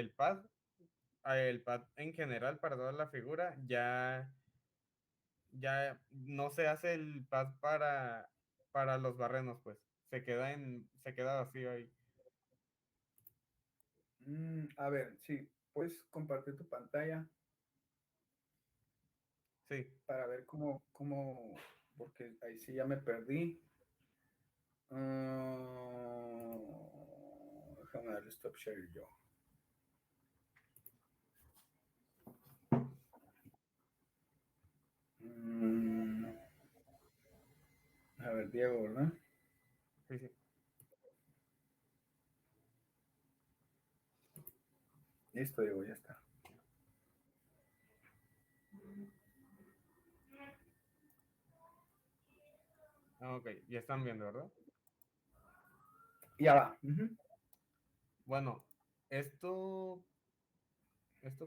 el pad en general para toda la figura, ya no se hace el pad para los barrenos, pues. Se queda vacío ahí. A ver, sí, puedes compartir tu pantalla Sí. para ver porque ahí sí ya me perdí. Déjame darle stop share yo. A ver, Diego, ¿verdad? Sí, sí. Listo, Diego, ya está. Ok, ya están viendo, ¿verdad? Ya va. Bueno, esto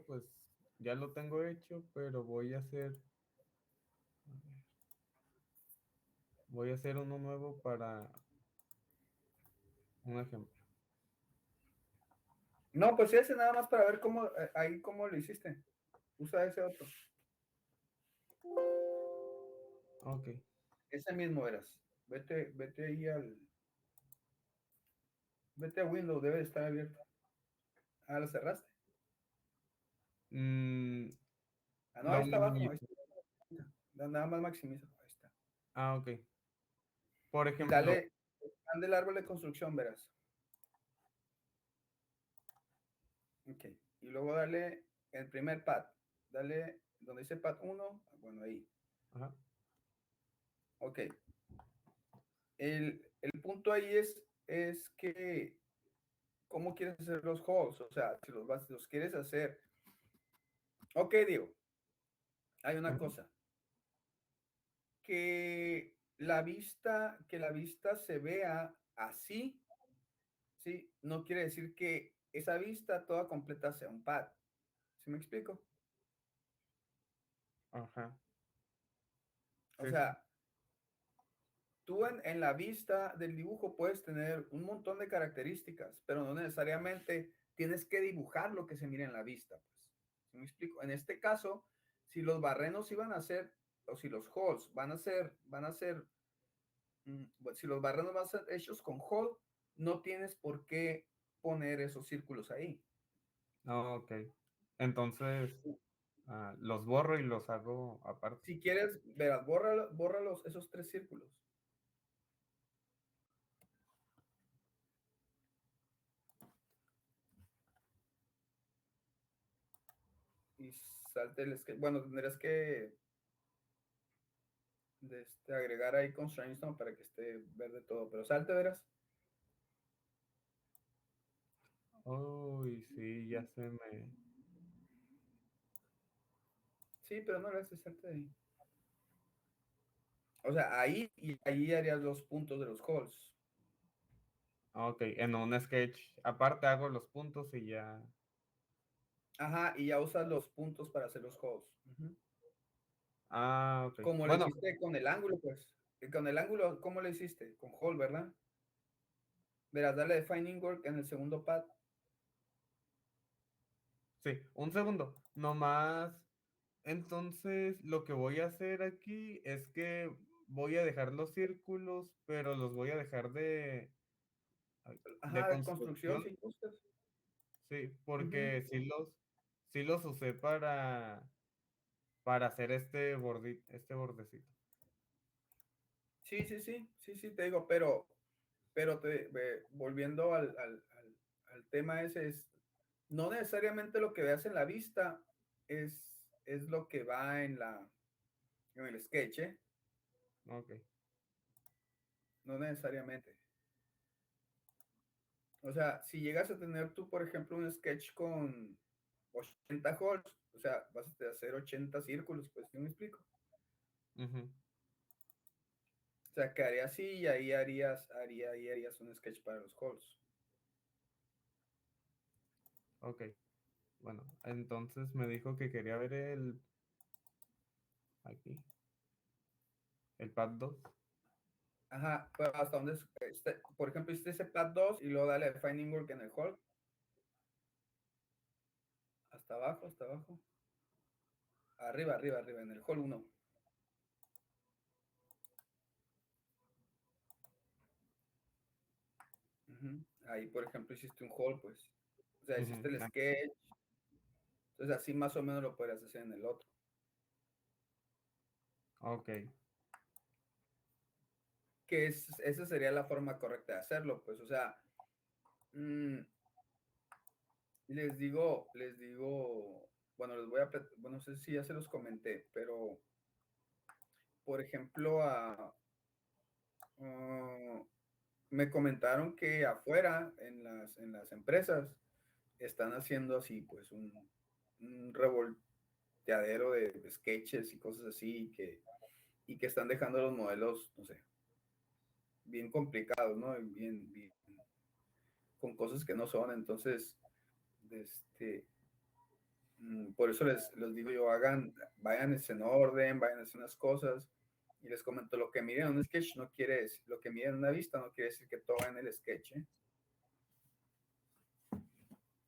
pues ya lo tengo hecho, pero voy a hacer uno nuevo para un ejemplo. No, pues ese nada más para ver ahí cómo lo hiciste. Usa ese otro. Ok. Ese mismo verás. Vete ahí Vete a Windows, debe de estar abierto. Ah, lo cerraste. Mm, No, lo ahí está abajo. Ahí minimizo. está. Nada más maximiza. Ahí está. Ok. Por Y ejemplo, dale el árbol de construcción, verás. Ok. Y luego dale el primer pad. Dale donde dice pad 1. Bueno, ahí. ajá. Ok. El punto ahí es que, ¿cómo quieres hacer los halls? O sea, si los quieres hacer. Ok, Diego. Hay una Ujú. cosa. Que la vista se vea así, ¿sí? No quiere decir que esa vista toda completa sea un pad. ¿Sí me explico? Ajá. O Sí, sí. sea, tú en la vista del dibujo puedes tener un montón de características, pero no necesariamente tienes que dibujar lo que se mira en la vista, pues. ¿Sí me explico? En este caso, si los barrenos iban a ser, o si los halls si los barrenos van a ser hechos con hall, no tienes por qué poner esos círculos ahí. Ok. Entonces, los borro y los hago aparte. Si quieres, verás, bórralos esos 3 círculos. Y salte el sketch. Bueno, tendrás que agregar ahí constraints, ¿no? Para que esté verde todo. Pero salte, verás. Uy, sí, ya se me. Sí, pero no le haces salte de ahí. O sea, ahí harías los puntos de los halls. Ok, en un sketch aparte hago los puntos y ya. Ajá, y ya usas los puntos para hacer los halls. Ok. Como le Bueno, hiciste con el ángulo, pues. Con el ángulo, ¿cómo le hiciste? Con hall, ¿verdad? Verás, dale defining work en el segundo pad. sí, un segundo. Nomás. Entonces, lo que voy a hacer aquí es que voy a dejar los círculos, pero los voy a dejar de Ajá, de construcción, construcción. si gustas. Sí, Ujú. porque sí los usé para hacer este bordecito. Sí, te digo, pero volviendo al tema ese, no necesariamente lo que veas en la vista es lo que va en el sketch, ¿eh? Ok. No necesariamente. O sea, si llegas a tener tú, por ejemplo, un sketch con 80 holes, o sea, vas a hacer 80 círculos, pues, ¿sí me explico? Ujú. O sea, quedaría así y ahí harías un sketch para los holes. Ok. Bueno, entonces me dijo que quería ver aquí, el pad 2. Ajá, pero hasta dónde, por ejemplo, hiciste ese pad 2 y luego dale defining work en el hole. hasta abajo, hasta abajo. Arriba, arriba, arriba, en el hall 1. Ahí, por ejemplo, hiciste un hall, pues. O sea, hiciste el Ah, sketch. Entonces, así más o menos lo podrías hacer en el otro. ok. Que esa sería la forma correcta de hacerlo, pues. O sea, mm, les digo, bueno, bueno, no sé si ya se los comenté, pero, por ejemplo, ah, me comentaron que afuera, en las empresas, están haciendo así, pues, un revolteadero de sketches y cosas así, y que están dejando los modelos, no sé, bien complicados, ¿no? Bien, con cosas que no son. Entonces, este, por eso les digo yo, vayan en orden, vayan a hacer unas cosas. Y les comento, lo que miren en un sketch no quiere decir, lo que miren en una vista no quiere decir que todo va en el sketch, ¿eh?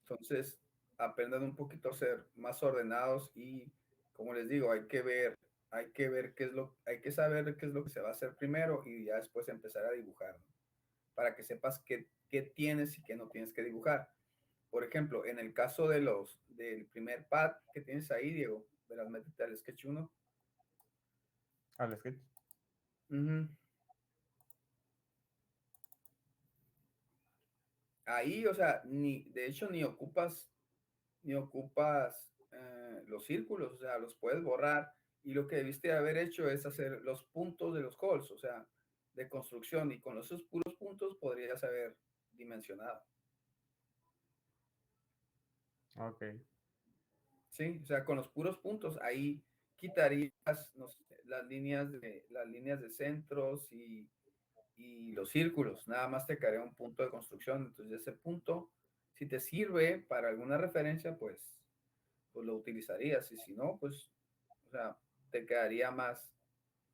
Entonces, aprendan un poquito a ser más ordenados y, como les digo, hay que ver hay que saber qué es lo que se va a hacer primero y ya después empezar a dibujar, ¿no? Para que sepas qué tienes y qué no tienes que dibujar. Por ejemplo, en el caso del primer pad que tienes ahí, Diego, verás, métete al Sketch 1. Al sketch. Uh-huh. Ahí, o sea, de hecho, ni ocupas los círculos, o sea, los puedes borrar. Y lo que debiste haber hecho es hacer los puntos de los calls, o sea, de construcción. Y con esos puros puntos podrías haber dimensionado. Ok, Sí, o sea, con los puros puntos, ahí quitarías no sé, las líneas de centros y los círculos. Nada más te quedaría un punto de construcción. Entonces, ese punto, si te sirve para alguna referencia, pues lo utilizarías. Y si no, pues, o sea, te quedaría más,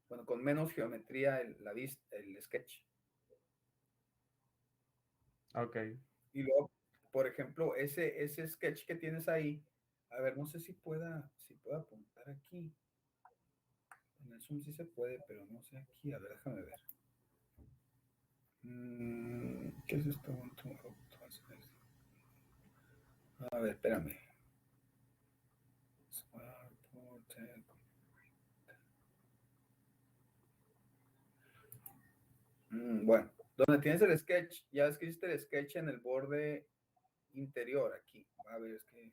bueno, con menos geometría el sketch. ok. Y luego, por ejemplo, ese sketch que tienes ahí, a ver, no sé si pueda apuntar aquí. En el Zoom sí se puede, pero no sé aquí. A ver, déjame ver. ¿Qué es esto? A ver, espérame. Bueno, donde tienes el sketch, ya ves que hiciste el sketch en el borde interior aquí. A ver, es que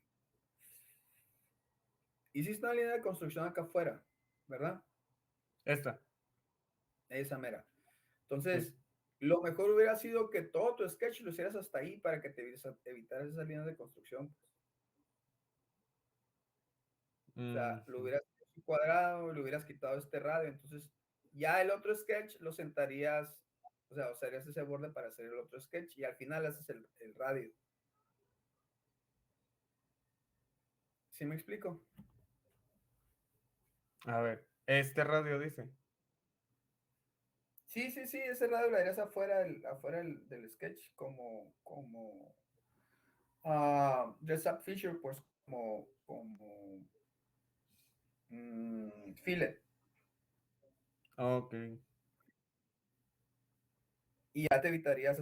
hiciste una línea de construcción acá afuera, ¿verdad? Esta. Esa mera. Sí. Entonces, lo mejor hubiera sido que todo tu sketch lo hicieras hasta ahí para que te evitaras esas líneas de construcción. O sea, lo Ujú. hubieras hecho cuadrado, le hubieras quitado este radio. Entonces, ya el otro sketch lo sentarías, o sea, usarías ese borde para hacer el otro sketch y al final haces el radio. ¿Sí me explico? A ver, este radio dice. Sí, sí, sí, ese radio lo harías afuera del sketch dress up feature, pues como fillet. Ok, Y ya te evitarías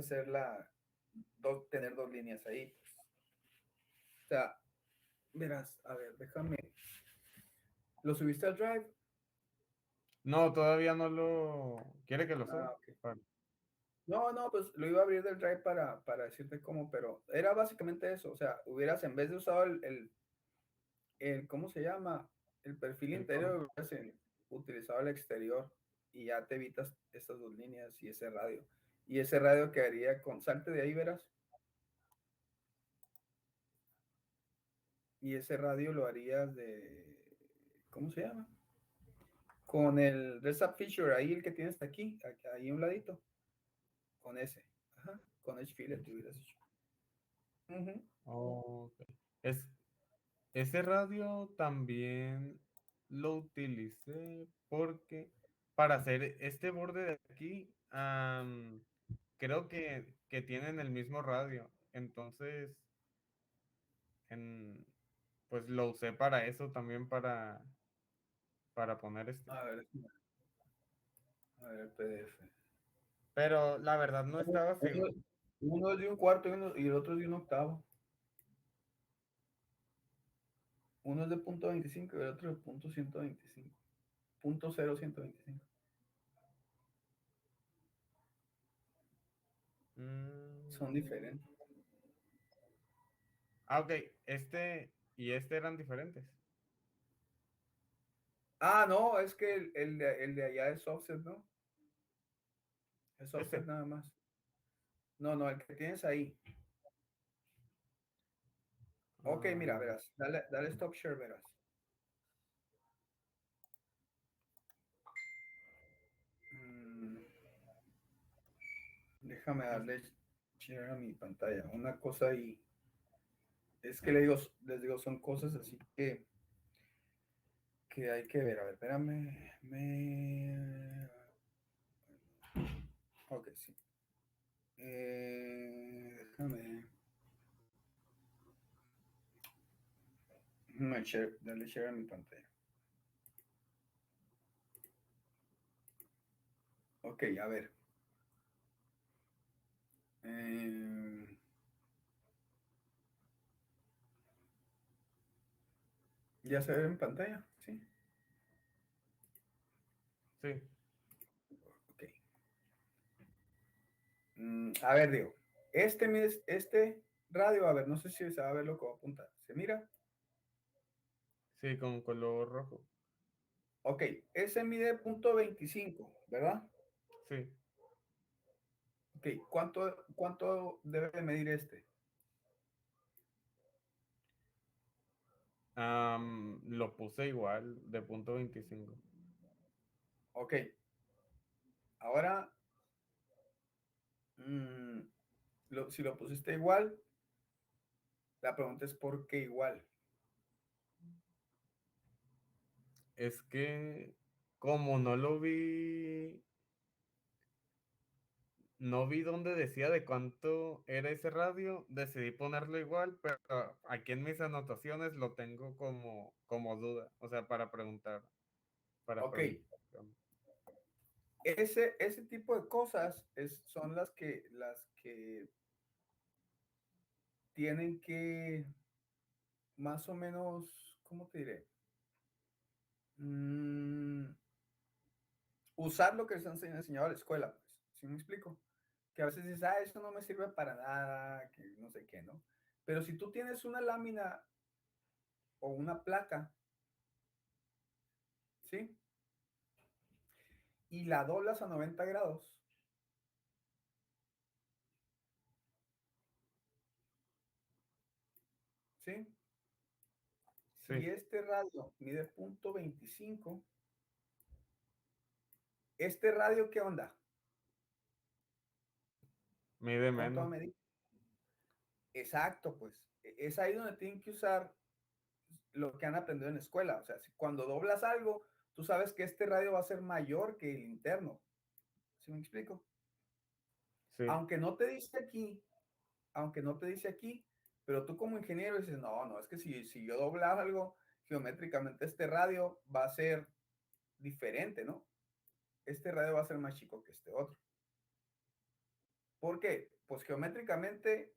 tener dos líneas ahí. Pues. O sea, verás, a ver, déjame. ¿Lo subiste al Drive? no, todavía no lo. ¿Quiere que lo suba? Ah, ok. Vale. No, no, pues lo iba a abrir del Drive para decirte cómo, pero era básicamente eso. O sea, hubieras, en vez de usar ¿cómo se llama? El perfil El con- interior, hubieras utilizado el exterior y ya te evitas estas dos líneas y ese radio. Y ese radio quedaría salte de ahí, verás. Y ese radio lo harías ¿cómo se llama? Con el Dress Up Feature, ahí el que tienes aquí ahí a un ladito, con ese. Ajá, con Edge Fillet te hubieras hecho. Ujú. Ok. Es, ese radio también lo utilicé porque para hacer este borde de aquí, creo que tienen el mismo radio. Entonces, pues lo usé para eso también, para poner este. A ver el PDF. Pero la verdad no estaba Uno, seguro. uno es de un cuarto y el otro es de un octavo. Uno es de punto 25 y el otro de punto 125. Punto 0,125. Son Mm, diferentes. ok, este y este eran diferentes. Ah, no, es que el de allá es offset, ¿no? Es offset Este. nada más. No, no, el que tienes ahí. Ok, mira, Ah, verás. Dale stop share, verás. Mm, déjame es- darle share a mi pantalla. Una cosa ahí. Es que les digo, son cosas así que hay que ver. A ver, espérame. Ok, sí. Déjame darle share a mi pantalla. Ok, a ver. Eh, ¿Ya se ve en pantalla? Sí. sí, Ok. A ver, digo. Este radio, a ver, no sé si se va a ver lo que va a apuntar. ¿Se mira? sí, con color rojo. Ok, ese mide punto 25, ¿verdad? Sí. Ok, ¿cuánto debe de medir este? Lo puse igual, de punto 25. Ok, ahora, mm, si lo pusiste igual, la pregunta es ¿por qué igual? Es que como no lo vi, no vi dónde decía de cuánto era ese radio, decidí ponerlo igual, pero aquí en mis anotaciones lo tengo como duda, o sea, para Ok, preguntar. ese tipo de cosas son las que tienen que más o menos, ¿cómo te diré? Mm, usar lo que les han enseñado a la escuela, pues, ¿sí me explico? Que a veces dices, ah, eso no me sirve para nada, que no sé qué, ¿no? Pero si tú tienes una lámina o una placa, ¿sí? Y la doblas a 90 grados, ¿sí? Si Sí, este radio mide punto 25, ¿este radio qué onda? mide ¿Cuánto va a menos. medir? Exacto, pues. Es ahí donde tienen que usar lo que han aprendido en la escuela. O sea, cuando doblas algo, tú sabes que este radio va a ser mayor que el interno. ¿Sí me explico? Sí, Aunque no te dice aquí, aunque no te dice aquí, pero tú como ingeniero dices, no, no, es que si yo doblar algo geométricamente, este radio va a ser diferente, ¿no? Este radio va a ser más chico que este otro. ¿Por qué? Pues geométricamente,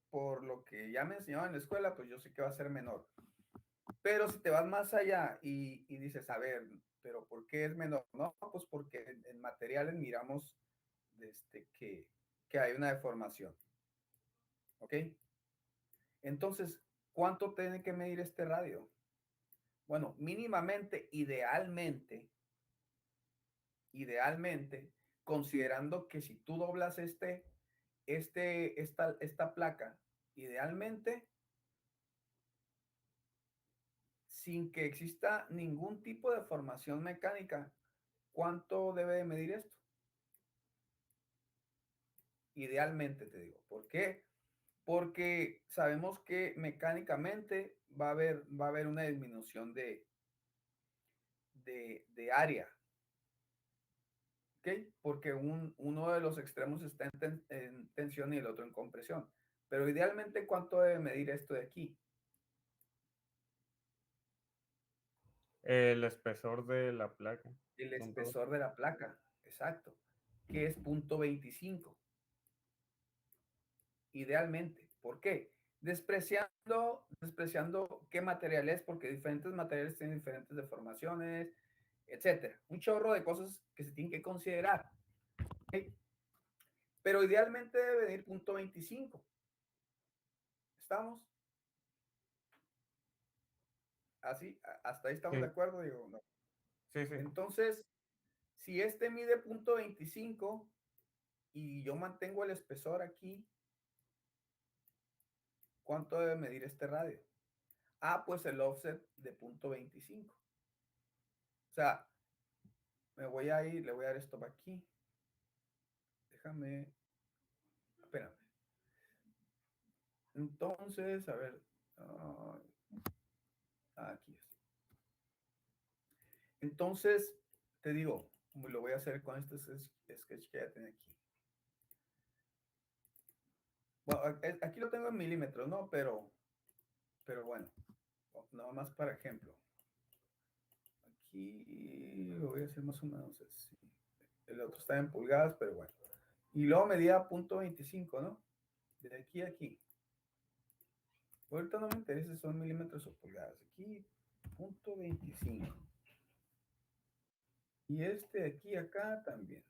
por lo que ya me enseñaban en la escuela, pues yo sé que va a ser menor. Pero si te vas más allá y dices, a ver, pero ¿por qué es menor? No, pues porque en materiales miramos que hay una deformación. ¿Ok? Entonces, ¿cuánto tiene que medir este radio? Bueno, mínimamente, idealmente, considerando que si tú doblas esta placa, idealmente, sin que exista ningún tipo de formación mecánica, ¿cuánto debe de medir esto? Idealmente te digo. ¿Por qué? Porque sabemos que mecánicamente va a haber una disminución de área. ¿Ok? Porque uno de los extremos está en tensión y el otro en compresión. Pero idealmente, ¿cuánto debe medir esto de aquí? El espesor de la placa. El Punto dos. espesor de la placa, exacto, que es .25. Idealmente. ¿Por qué? Despreciando qué material es, porque diferentes materiales tienen diferentes deformaciones, etcétera. Un chorro de cosas que se tienen que considerar. ¿Okay? Pero idealmente debe venir .25. ¿Estamos? Así, hasta ahí estamos de Sí, acuerdo, digo, no. sí, sí. Entonces, si este mide .25 y yo mantengo el espesor aquí, ¿cuánto debe medir este radio? Ah, pues el offset de .25. O sea, me voy a ir, le voy a dar stop aquí. Déjame, espérame. Entonces, a ver, aquí es. Entonces, te digo, lo voy a hacer con este sketch que ya tengo aquí. Bueno, aquí lo tengo en milímetros, ¿no? Pero bueno, nada más para ejemplo. Aquí lo voy a hacer más o menos así. El otro está en pulgadas, pero bueno. Y luego medía .25, ¿no? De aquí a aquí. Ahorita no me interesa si son milímetros o pulgadas. Aquí, .25. Y este aquí acá también.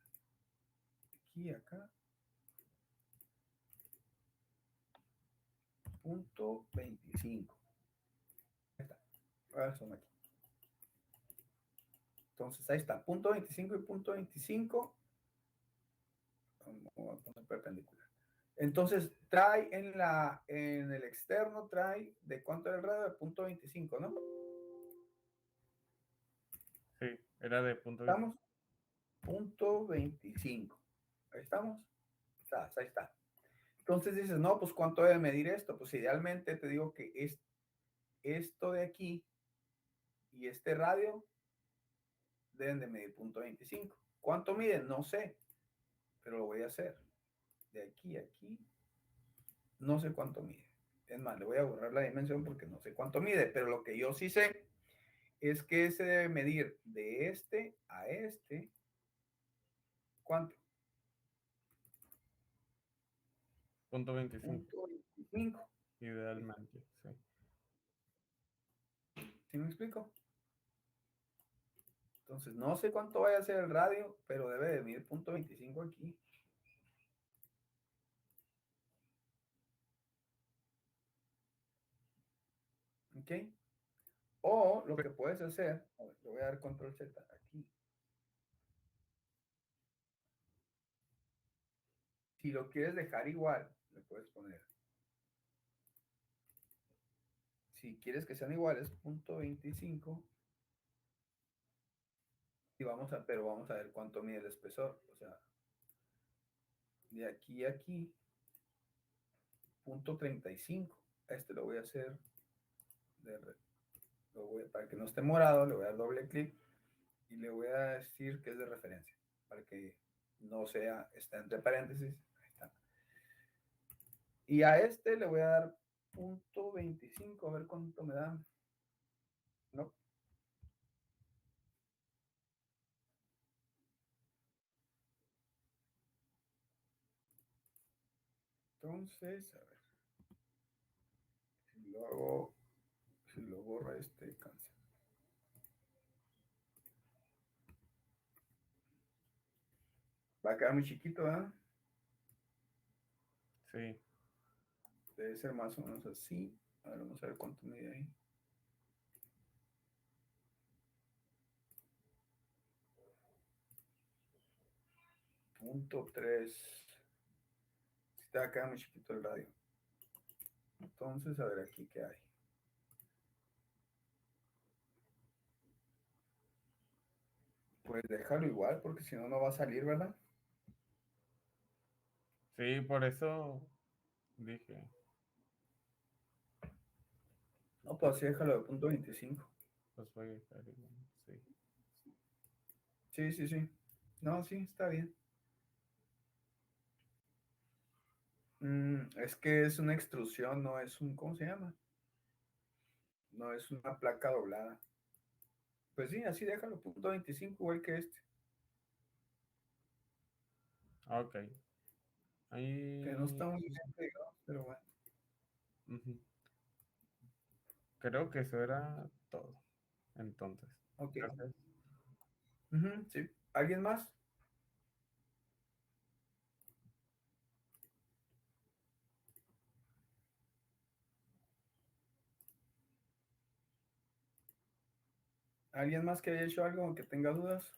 Aquí acá. .25. Ahí está. Ahora son aquí. Entonces ahí está. .25 y .25. Vamos a poner perpendicular. Entonces trae en el externo, trae de cuánto era el radio, de .25, ¿no? Sí, era de punto 20. ¿Estamos? .25. Ahí estamos. Ahí está. Entonces dices, no, pues ¿cuánto debe medir esto? Pues idealmente te digo que es esto de aquí y este radio deben de medir .25. ¿Cuánto miden? No sé, pero lo voy a hacer. De aquí a aquí, no sé cuánto mide. Es más, le voy a borrar la dimensión porque no sé cuánto mide, pero lo que yo sí sé es que se debe medir de este a este. ¿Cuánto? Punto 25, .25. idealmente, sí. ¿Sí me explico? Entonces, no sé cuánto vaya a ser el radio, pero debe de medir .25 aquí. ¿Ok? O lo que puedes hacer, a ver, le voy a dar control Z aquí. Si lo quieres dejar igual, le puedes poner. Si quieres que sean iguales, .25. Y pero vamos a ver cuánto mide el espesor. O sea, de aquí a aquí, .35. Este lo voy a hacer para que no esté morado, le voy a dar doble clic y le voy a decir que es de referencia, para que no sea, está entre paréntesis. Ahí está. Y a este le voy a dar .25, a ver cuánto me da. No. Entonces, a ver, si lo hago, si lo borra este cáncer. Va a quedar muy chiquito, ¿verdad? Sí, Debe ser más o menos así. A ver, vamos a ver cuánto mide ahí. .3. Si te va a quedar muy chiquito el radio. Entonces, a ver aquí qué hay. Pues déjalo igual, porque si no, no va a salir, ¿verdad? sí, por eso dije. No, pues sí, déjalo de .25. Pues voy a dejar igual, sí. Sí, sí, sí. No, sí, está bien. Es que es una extrusión, no es un, ¿cómo se llama? No es una placa doblada. Pues sí, así déjalo, punto 25 igual que este. Ok. Ahí. Que no está muy bien pegado, pero bueno. Ujú. Creo que eso era todo. Entonces, Ok. gracias. Sí. ¿Alguien más? ¿Alguien más que haya hecho algo o que tenga dudas?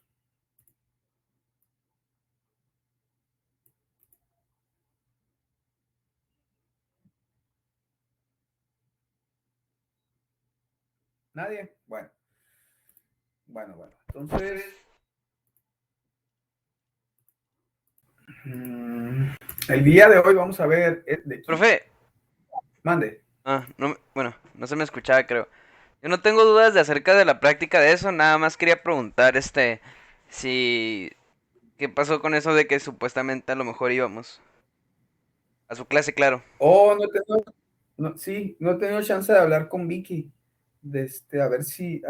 ¿Nadie? Bueno. Entonces, el día de hoy vamos a ver de aquí. Profe, Mande. no, bueno, no se me escuchaba, creo. Yo no tengo dudas de acerca de la práctica de eso, nada más quería preguntar, si, ¿qué pasó con eso de que supuestamente a lo mejor íbamos a su clase, claro? Oh, sí, no he tenido chance de hablar con Vicky. A ver si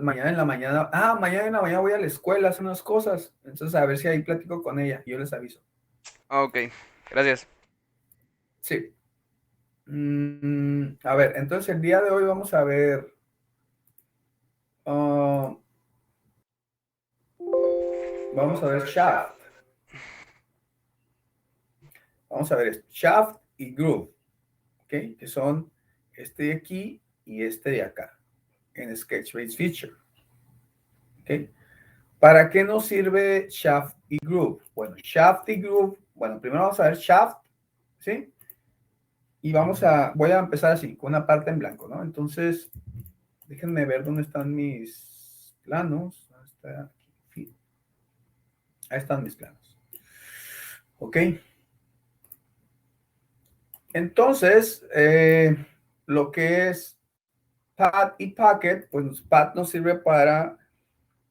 mañana en la mañana, mañana en la mañana voy a la escuela a hacer unas cosas. Entonces, a ver si ahí platico con ella. Yo les aviso. Ah, ok, gracias. Sí. A ver, entonces el día de hoy vamos a ver. ah, Vamos a ver Shaft. Vamos a ver esto. Shaft y Groove. ¿Ok? Que son este de aquí y este de acá. En Sketchbase Feature. ¿Ok? ¿Para qué nos sirve Shaft y Groove? Bueno, Shaft y Groove. Bueno, primero vamos a ver Shaft. ¿Sí? Y voy a empezar así, con una parte en blanco, ¿no? Entonces, déjenme ver dónde están mis planos. Ahí están mis planos. ¿Ok? Entonces, lo que es Pad y Pocket, pues Pad nos sirve para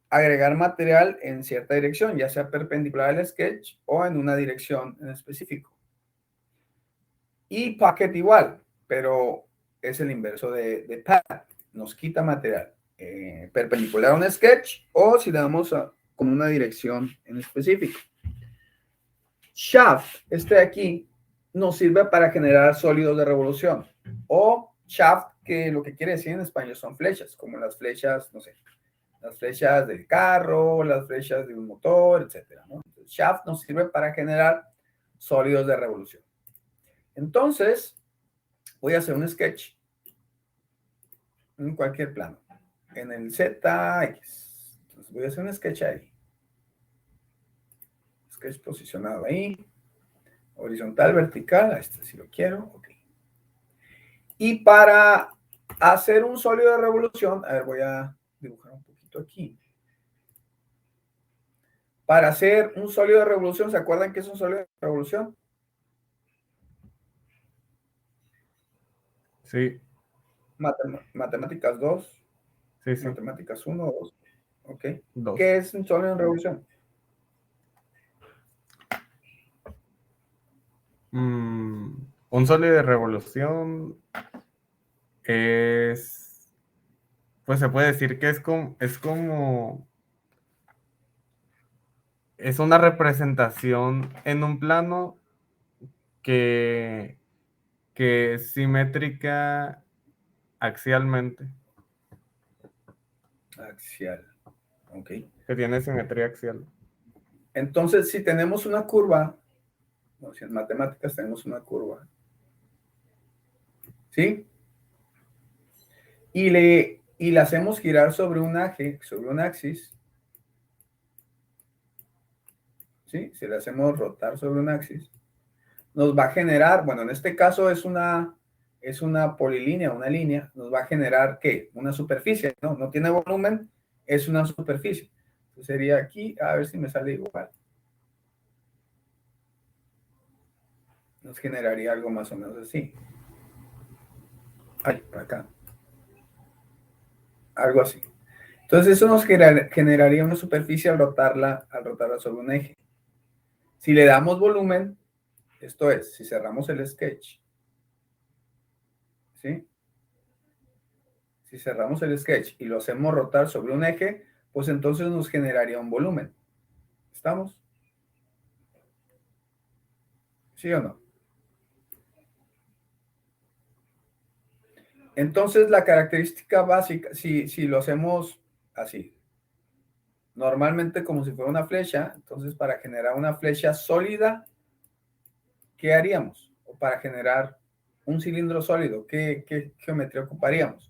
agregar material en cierta dirección, ya sea perpendicular al sketch o en una dirección en específico. Y Pocket igual, pero es el inverso de Pad. Nos quita material perpendicular a un sketch o si le damos con una dirección en específico. Shaft, este de aquí, nos sirve para generar sólidos de revolución. O shaft, que lo que quiere decir en español son flechas, como las flechas, no sé, las flechas del carro, las flechas de un motor, etcétera, ¿no? Entonces, shaft nos sirve para generar sólidos de revolución. Entonces, voy a hacer un sketch en cualquier plano, en el ZX. Entonces, voy a hacer un sketch ahí. Sketch posicionado ahí. Horizontal, vertical, este si lo quiero, ok. Y para hacer un sólido de revolución, a ver, voy a dibujar un poquito aquí. Para hacer un sólido de revolución, ¿se acuerdan qué es un sólido de revolución? Sí, Matemáticas 2, sí. matemáticas 1 o 2. Ok. Dos. ¿Qué es un sólido de revolución? Un sólido de revolución es, pues se puede decir que es una representación en un plano que, que es simétrica axialmente, Axial. Ok. que tiene simetría axial. Entonces, si tenemos una curva, no, si en matemáticas tenemos una curva, ¿sí? Y la hacemos girar sobre un eje, sobre un axis, ¿sí? Si la hacemos rotar sobre un axis, nos va a generar, bueno, en este caso es una polilínea, una línea, nos va a generar, ¿qué? Una superficie, ¿no? No tiene volumen, es una superficie. Entonces sería aquí, a ver si me sale igual. Nos generaría algo más o menos así. Ay, por acá. Algo así. Entonces eso nos generaría una superficie al rotarla sobre un eje. Si le damos volumen, esto es, si cerramos el sketch, ¿sí? Si cerramos el sketch y lo hacemos rotar sobre un eje, pues entonces nos generaría un volumen. ¿Estamos? ¿Sí o no? Entonces la característica básica, si lo hacemos así, normalmente como si fuera una flecha, entonces para generar una flecha sólida, ¿qué haríamos? O para generar un cilindro sólido, ¿qué geometría ocuparíamos?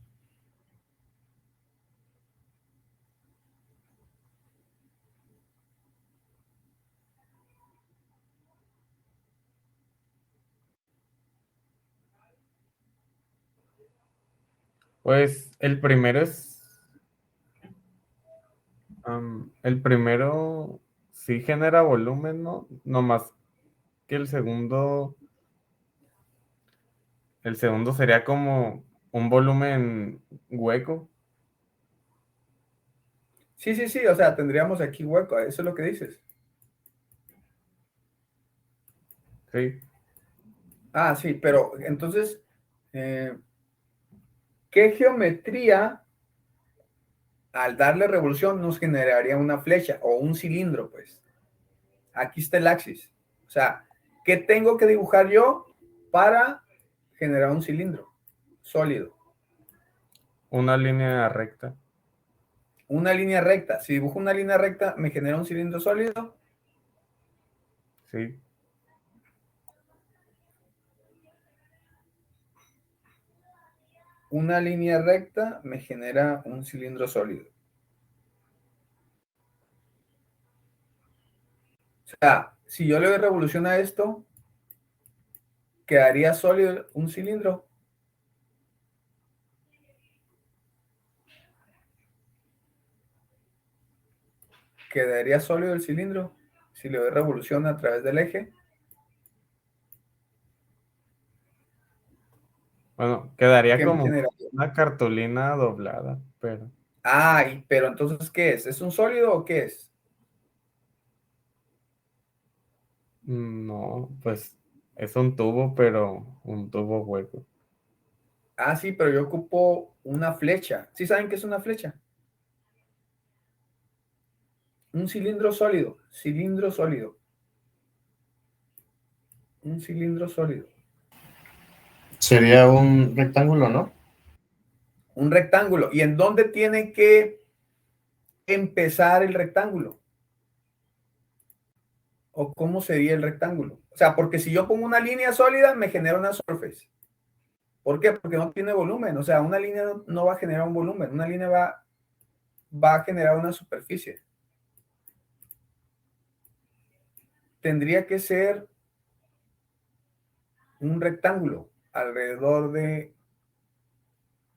Pues el primero sí genera volumen, ¿no? No más que el segundo sería como un volumen hueco. Sí, o sea, tendríamos aquí hueco, eso es lo que dices. Sí. Ah, sí, pero entonces, ¿qué geometría al darle revolución nos generaría una flecha o un cilindro? Pues aquí está el axis. O sea, ¿qué tengo que dibujar yo para generar un cilindro sólido? Una línea recta. Una línea recta. Si dibujo una línea recta, ¿me genera un cilindro sólido? Sí. Una línea recta me genera un cilindro sólido. O sea, si yo le doy revolución a esto, quedaría sólido un cilindro. Quedaría sólido el cilindro si le doy revolución a través del eje. Bueno, quedaría ¿Qué me como genera? una cartulina doblada, pero Ah, pero entonces, ¿qué es? ¿Es un sólido o qué es? no, pues es un tubo, pero un tubo hueco. Ah, sí, pero yo ocupo una flecha. ¿Sí saben qué es una flecha? Un cilindro sólido. Cilindro sólido. Un cilindro sólido. Sería un rectángulo, ¿no? Un rectángulo. ¿Y en dónde tiene que empezar el rectángulo? ¿O cómo sería el rectángulo? O sea, porque si yo pongo una línea sólida, me genera una surface. ¿Por qué? Porque no tiene volumen. O sea, una línea no va a generar un volumen. Una línea va a generar una superficie. Tendría que ser un rectángulo alrededor de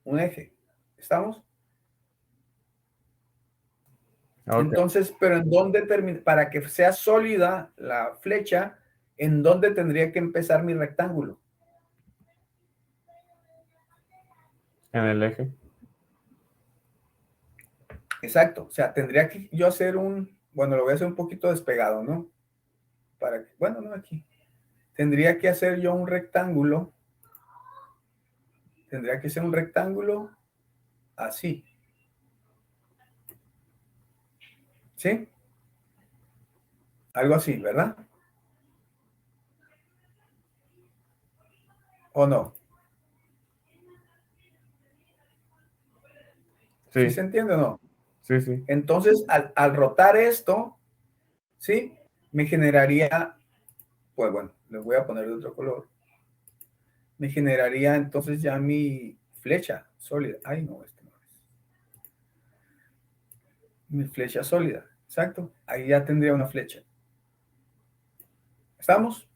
un eje. ¿Estamos? Ok, Entonces, pero ¿en dónde para que sea sólida la flecha, en dónde tendría que empezar mi rectángulo? en el eje. Exacto. O sea, tendría que yo hacer bueno, lo voy a hacer un poquito despegado, ¿no? Bueno, no aquí. Tendría que hacer yo un rectángulo. Tendría que ser un rectángulo así. ¿Sí? Algo así, ¿verdad? ¿O no? ¿Sí se Sí, entiende o no? sí, sí. Entonces, al rotar esto, ¿sí? Me generaría, pues bueno, le voy a poner de otro color. Me generaría entonces ya mi flecha sólida. Ay, no, este no es. Mi flecha sólida. Exacto. Ahí ya tendría una flecha. ¿Estamos?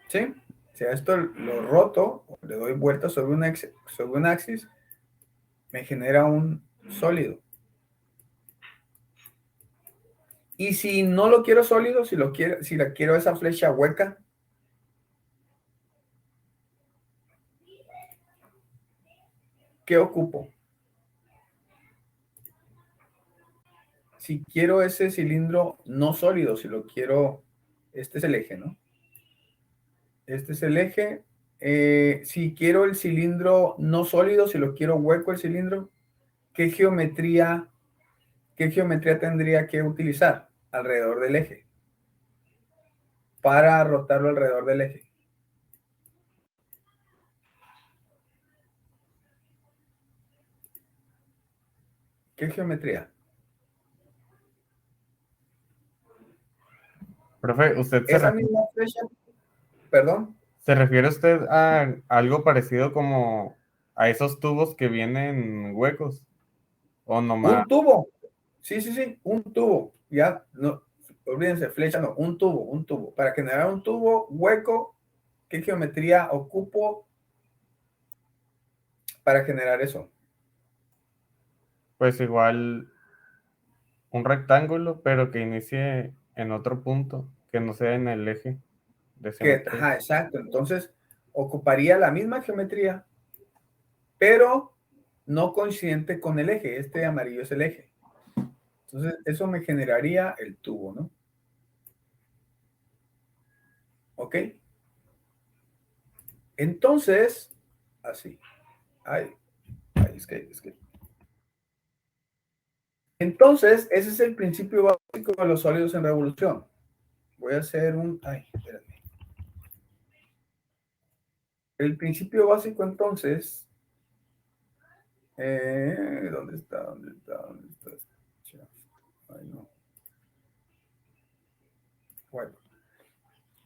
¿Sí? Si a esto lo roto, le doy vuelta sobre un axis, me genera un sólido. Y si no lo quiero sólido, si la quiero esa flecha hueca, ¿qué ocupo? Si quiero ese cilindro no sólido, si lo quiero, este es el eje, ¿no? Este es el eje Si quiero el cilindro no sólido, si lo quiero hueco el cilindro, ¿qué geometría tendría que utilizar alrededor del eje para rotarlo alrededor del eje? ¿Qué geometría? Profe, ¿usted Esa misma flecha, perdón. se refiere usted a algo parecido como a esos tubos que vienen huecos? ¿O nomás? Un tubo. Sí, un tubo. Ya, no, olvídense, flecha no, un tubo. Para generar un tubo hueco, ¿qué geometría ocupo para generar eso? Pues igual un rectángulo, pero que inicie en otro punto, que no sea en el eje de simetría. Ajá, exacto. Entonces, ocuparía la misma geometría, pero no coincidente con el eje. Este amarillo es el eje. Entonces, eso me generaría el tubo, ¿no? ¿Ok? Entonces, así. Ay, es que. Entonces, ese es el principio básico de los sólidos en revolución. Voy a hacer un... Ay, espérame. El principio básico, entonces... ¿dónde está? Ay, no. Bueno.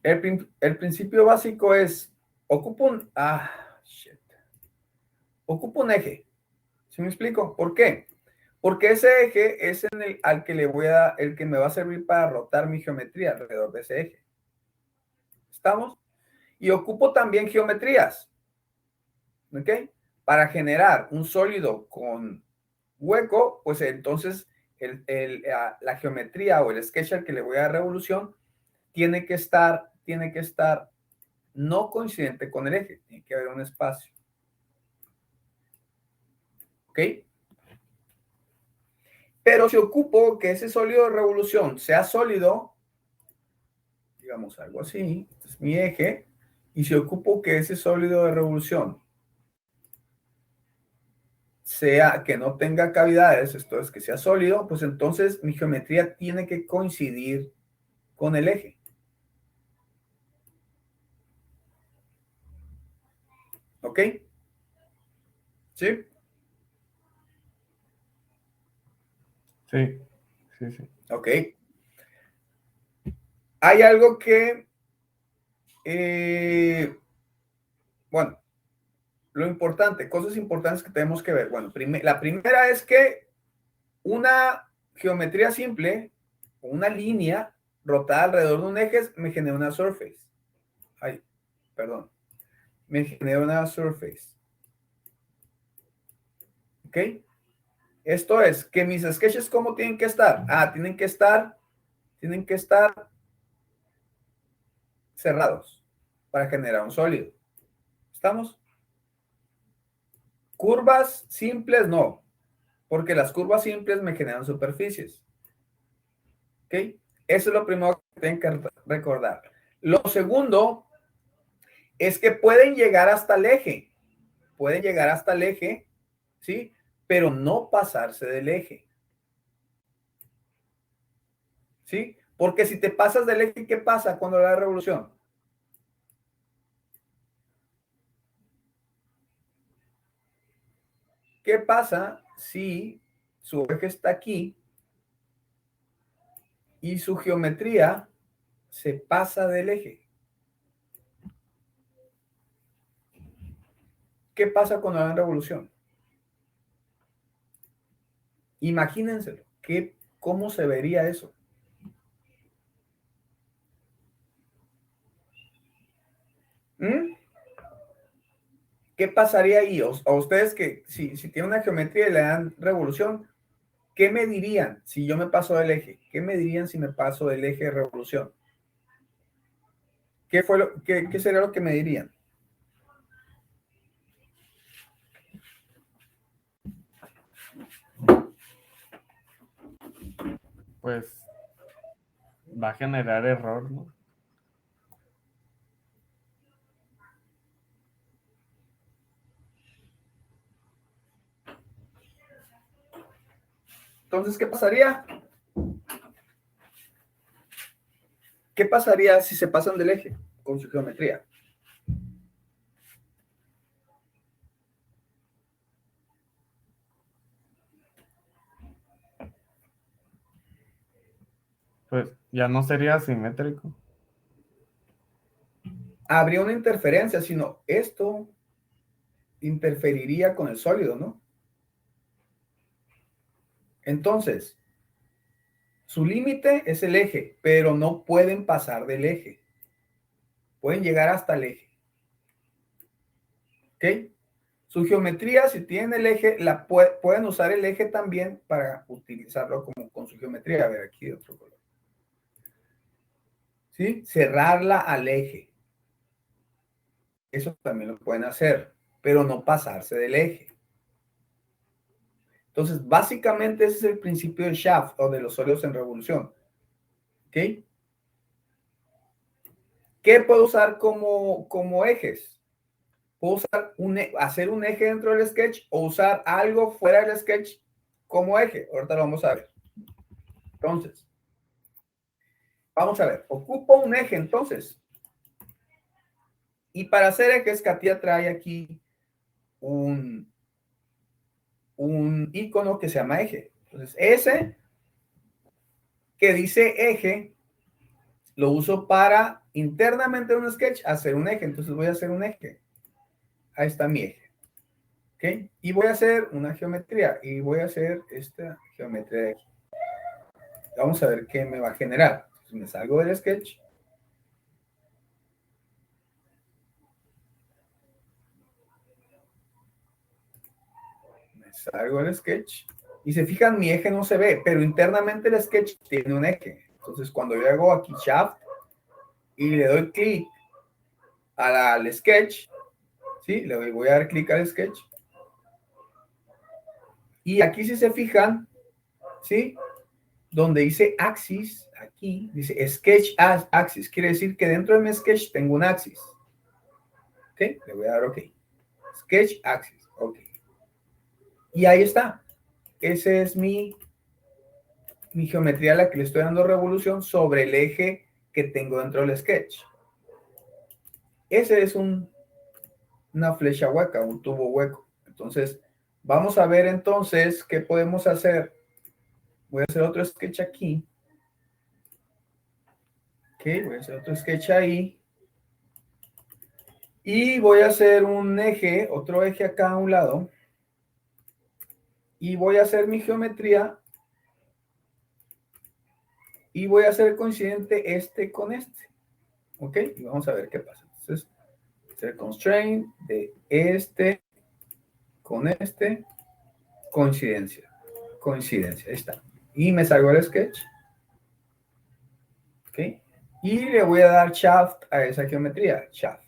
El principio básico es... Ocupo un... shit. Ocupo un eje. ¿Sí me explico? ¿Por qué? Porque ese eje es al que le voy a... El que me va a servir para rotar mi geometría alrededor de ese eje. ¿Estamos? Y ocupo también geometrías. ¿Ok? Para generar un sólido con hueco, pues entonces la geometría o el sketch al que le voy a dar revolución tiene que estar no coincidente con el eje. Tiene que haber un espacio. ¿Ok? Pero si ocupo que ese sólido de revolución sea sólido, digamos algo así, este es mi eje, y si ocupo que ese sólido de revolución sea que no tenga cavidades, esto es que sea sólido, pues entonces mi geometría tiene que coincidir con el eje. ¿Ok? ¿Sí? Sí. Ok. Hay algo que, bueno, lo importante, cosas importantes que tenemos que ver. Bueno, la primera es que una geometría simple, una línea rotada alrededor de un eje, me genera una surface. Ay, perdón. Me genera una surface. ¿Ok? Esto es que mis sketches, ¿cómo tienen que estar? Tienen que estar cerrados para generar un sólido. ¿Estamos? Curvas simples no, porque las curvas simples me generan superficies. ¿Ok? Eso es lo primero que tienen que recordar. Lo segundo es que pueden llegar hasta el eje. Pueden llegar hasta el eje, ¿sí? Pero no pasarse del eje. ¿Sí? Porque si te pasas del eje, ¿qué pasa cuando da la revolución? ¿Qué pasa si su eje está aquí y su geometría se pasa del eje? ¿Qué pasa cuando dan revolución? Imagínenselo. ¿Cómo se vería eso? ¿Mm? ¿Qué pasaría ahí? A ustedes que si tienen una geometría y le dan revolución, ¿qué me dirían si yo me paso del eje? ¿Qué me dirían si me paso del eje de revolución? ¿Qué sería lo que me dirían? Pues va a generar error, ¿no? Entonces, ¿qué pasaría? ¿Qué pasaría si se pasan del eje con su geometría? Pues ya no sería simétrico. Habría una interferencia, sino esto interferiría con el sólido, ¿no? Entonces, su límite es el eje, pero no pueden pasar del eje. Pueden llegar hasta el eje. ¿Ok? Su geometría, si tienen el eje, pueden usar el eje también para utilizarlo como con su geometría. A ver, aquí otro color. ¿Sí? Cerrarla al eje. Eso también lo pueden hacer, pero no pasarse del eje. Entonces, básicamente ese es el principio del shaft o de los sólidos en revolución. ¿Ok? ¿Qué puedo usar como ejes? Puedo usar hacer un eje dentro del sketch o usar algo fuera del sketch como eje. Ahorita lo vamos a ver. Entonces, vamos a ver. Ocupo un eje entonces. Y para hacer ejes, Katia trae aquí un icono que se llama eje. Entonces, ese que dice eje, lo uso para internamente en un sketch hacer un eje. Entonces voy a hacer un eje. Ahí está mi eje. ¿Ok? Y voy a hacer una geometría. Y voy a hacer esta geometría de aquí. Vamos a ver qué me va a generar. Entonces me salgo del sketch. Me salgo del sketch. Y se fijan, mi eje no se ve, pero internamente el sketch tiene un eje. Entonces cuando yo hago aquí shaft y le doy clic al sketch, ¿sí? Le voy a dar clic al sketch. Y aquí si se fijan, ¿sí? Donde dice axis, aquí dice sketch as axis. Quiere decir que dentro de mi sketch tengo un axis. ¿Ok? Le voy a dar OK. Sketch axis. OK. Y ahí está. Esa es mi geometría a la que le estoy dando revolución sobre el eje que tengo dentro del sketch. Ese es una flecha hueca, un tubo hueco. Entonces, vamos a ver entonces qué podemos hacer. Voy a hacer otro sketch aquí. Ok, voy a hacer otro sketch ahí. Y voy a hacer un eje, otro eje acá a un lado. Y voy a hacer mi geometría. Y voy a hacer coincidente este con este. Ok, y vamos a ver qué pasa. Entonces, hacer constraint de este con este. Coincidencia. Coincidencia, ahí está. Y me salgo el sketch. Ok. Y le voy a dar shaft a esa geometría. Shaft.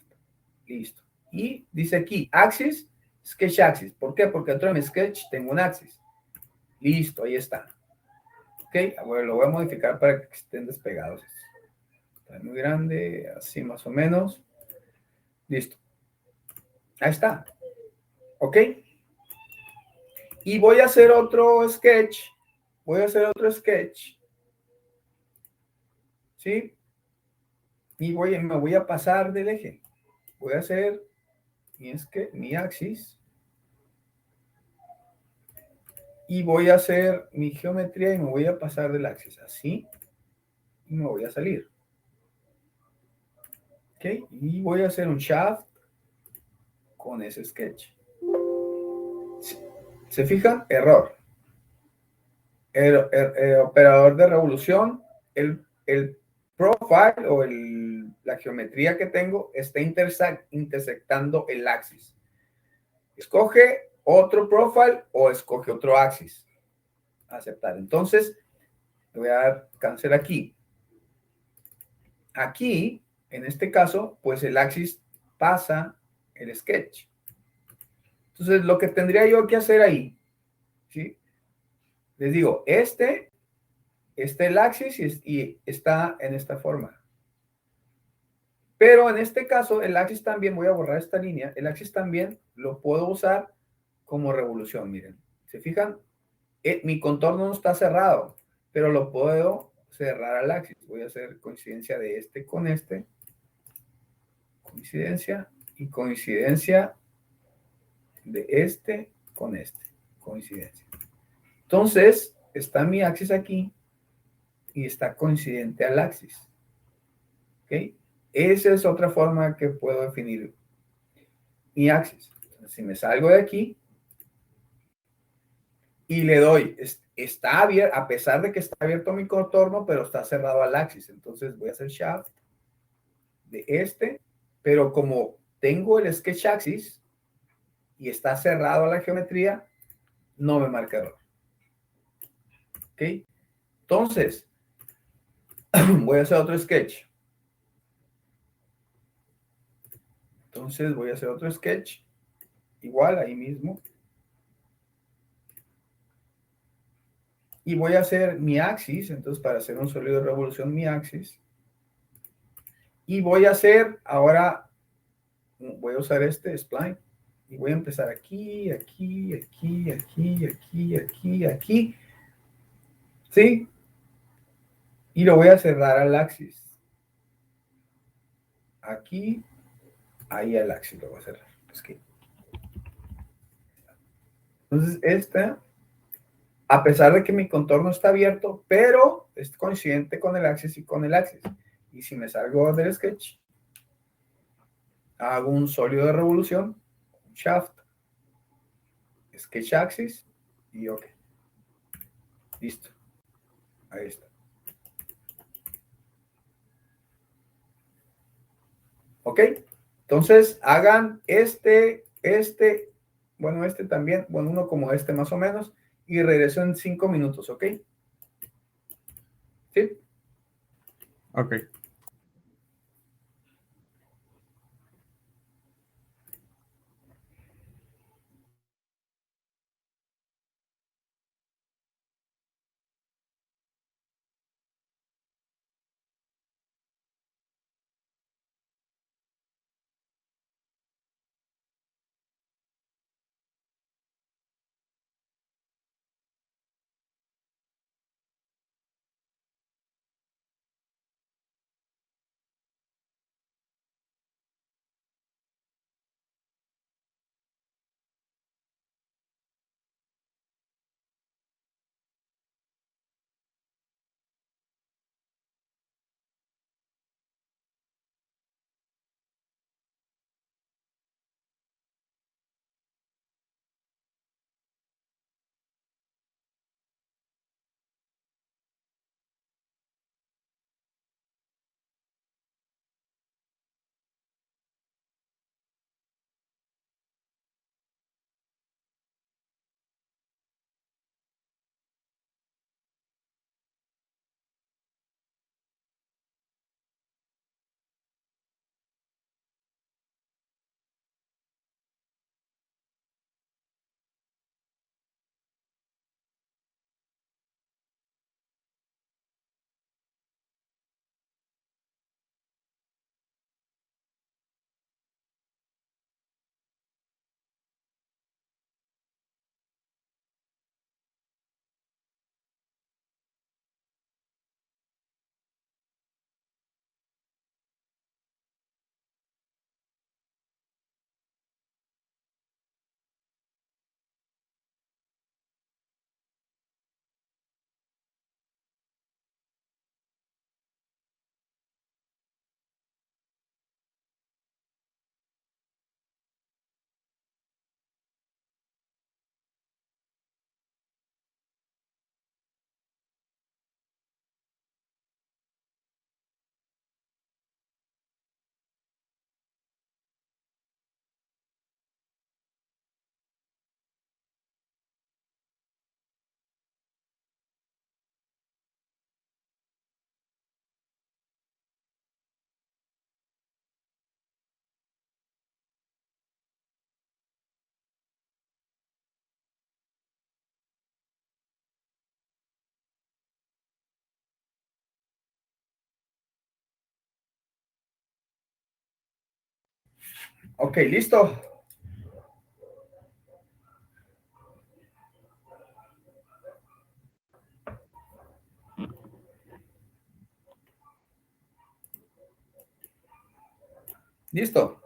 Listo. Y dice aquí, axis, sketch axis. ¿Por qué? Porque dentro de mi sketch tengo un axis. Listo, ahí está. Ok, bueno, lo voy a modificar para que estén despegados. Está muy grande, así más o menos. Listo. Ahí está. Ok. Y voy a hacer otro sketch. Voy a hacer otro sketch. ¿Sí? Y me voy a pasar del eje. Voy a hacer mi axis. Y voy a hacer mi geometría y me voy a pasar del axis. Así. Y me voy a salir. Ok. Y voy a hacer un shaft con ese sketch. ¿Se fijan? Error. El operador de revolución, el profile o la geometría que tengo está intersectando el axis. Escoge otro profile o escoge otro axis. Aceptar. Entonces, le voy a dar cancel aquí. Aquí, en este caso, pues el axis pasa el sketch. Entonces, lo que tendría yo que hacer ahí, ¿sí? Les digo, este el axis y está en esta forma. Pero en este caso, el axis también, voy a borrar esta línea, el axis también lo puedo usar como revolución, miren. ¿Se fijan? Mi contorno no está cerrado, pero lo puedo cerrar al axis. Voy a hacer coincidencia de este con este. Coincidencia y coincidencia de este con este. Coincidencia. Entonces, está mi axis aquí y está coincidente al axis. ¿Ok? Esa es otra forma que puedo definir mi axis. Entonces, si me salgo de aquí y le doy, está abierto, a pesar de que está abierto mi contorno, pero está cerrado al axis. Entonces voy a hacer shaft de este, pero como tengo el sketch axis y está cerrado a la geometría, no me marca error. ¿Ok? Entonces, voy a hacer otro sketch. Entonces voy a hacer otro sketch, igual ahí mismo. Y voy a hacer mi axis, entonces para hacer un sólido de revolución, mi axis. Y voy a hacer, ahora voy a usar este spline. Y voy a empezar aquí, aquí, aquí, aquí, aquí, aquí, aquí. ¿Sí? Y lo voy a cerrar al axis. Aquí, ahí al axis lo voy a cerrar. Es que... Entonces, esta, a pesar de que mi contorno está abierto, pero es coincidente con el axis y con el axis. Y si me salgo del sketch, hago un sólido de revolución, un shaft, sketch axis y ok. Listo. Ahí está. Ok. Entonces, hagan bueno, este también, bueno, uno como este más o menos, y regreso en 5 minutos, ¿ok? ¿Sí? Ok. Ok, listo. Listo.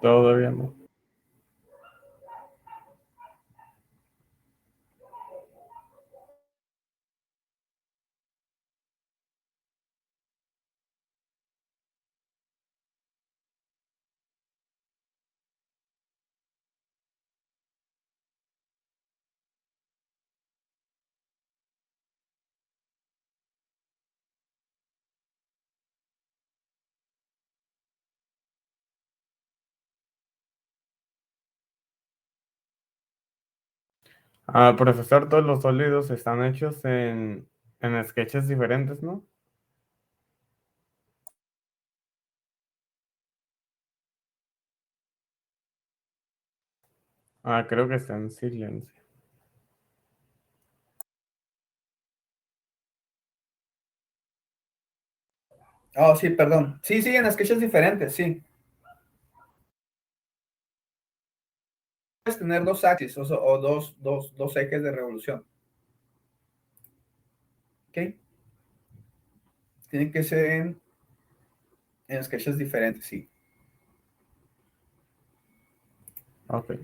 Todavía no. Profesor, todos los sólidos están hechos en sketches diferentes, ¿no? Creo que está en silencio. Oh, sí, perdón. Sí, en sketches diferentes, sí. Puedes tener dos axis o dos ejes de revolución. ¿Ok? Tienen que ser en sketches diferentes, sí. Ok.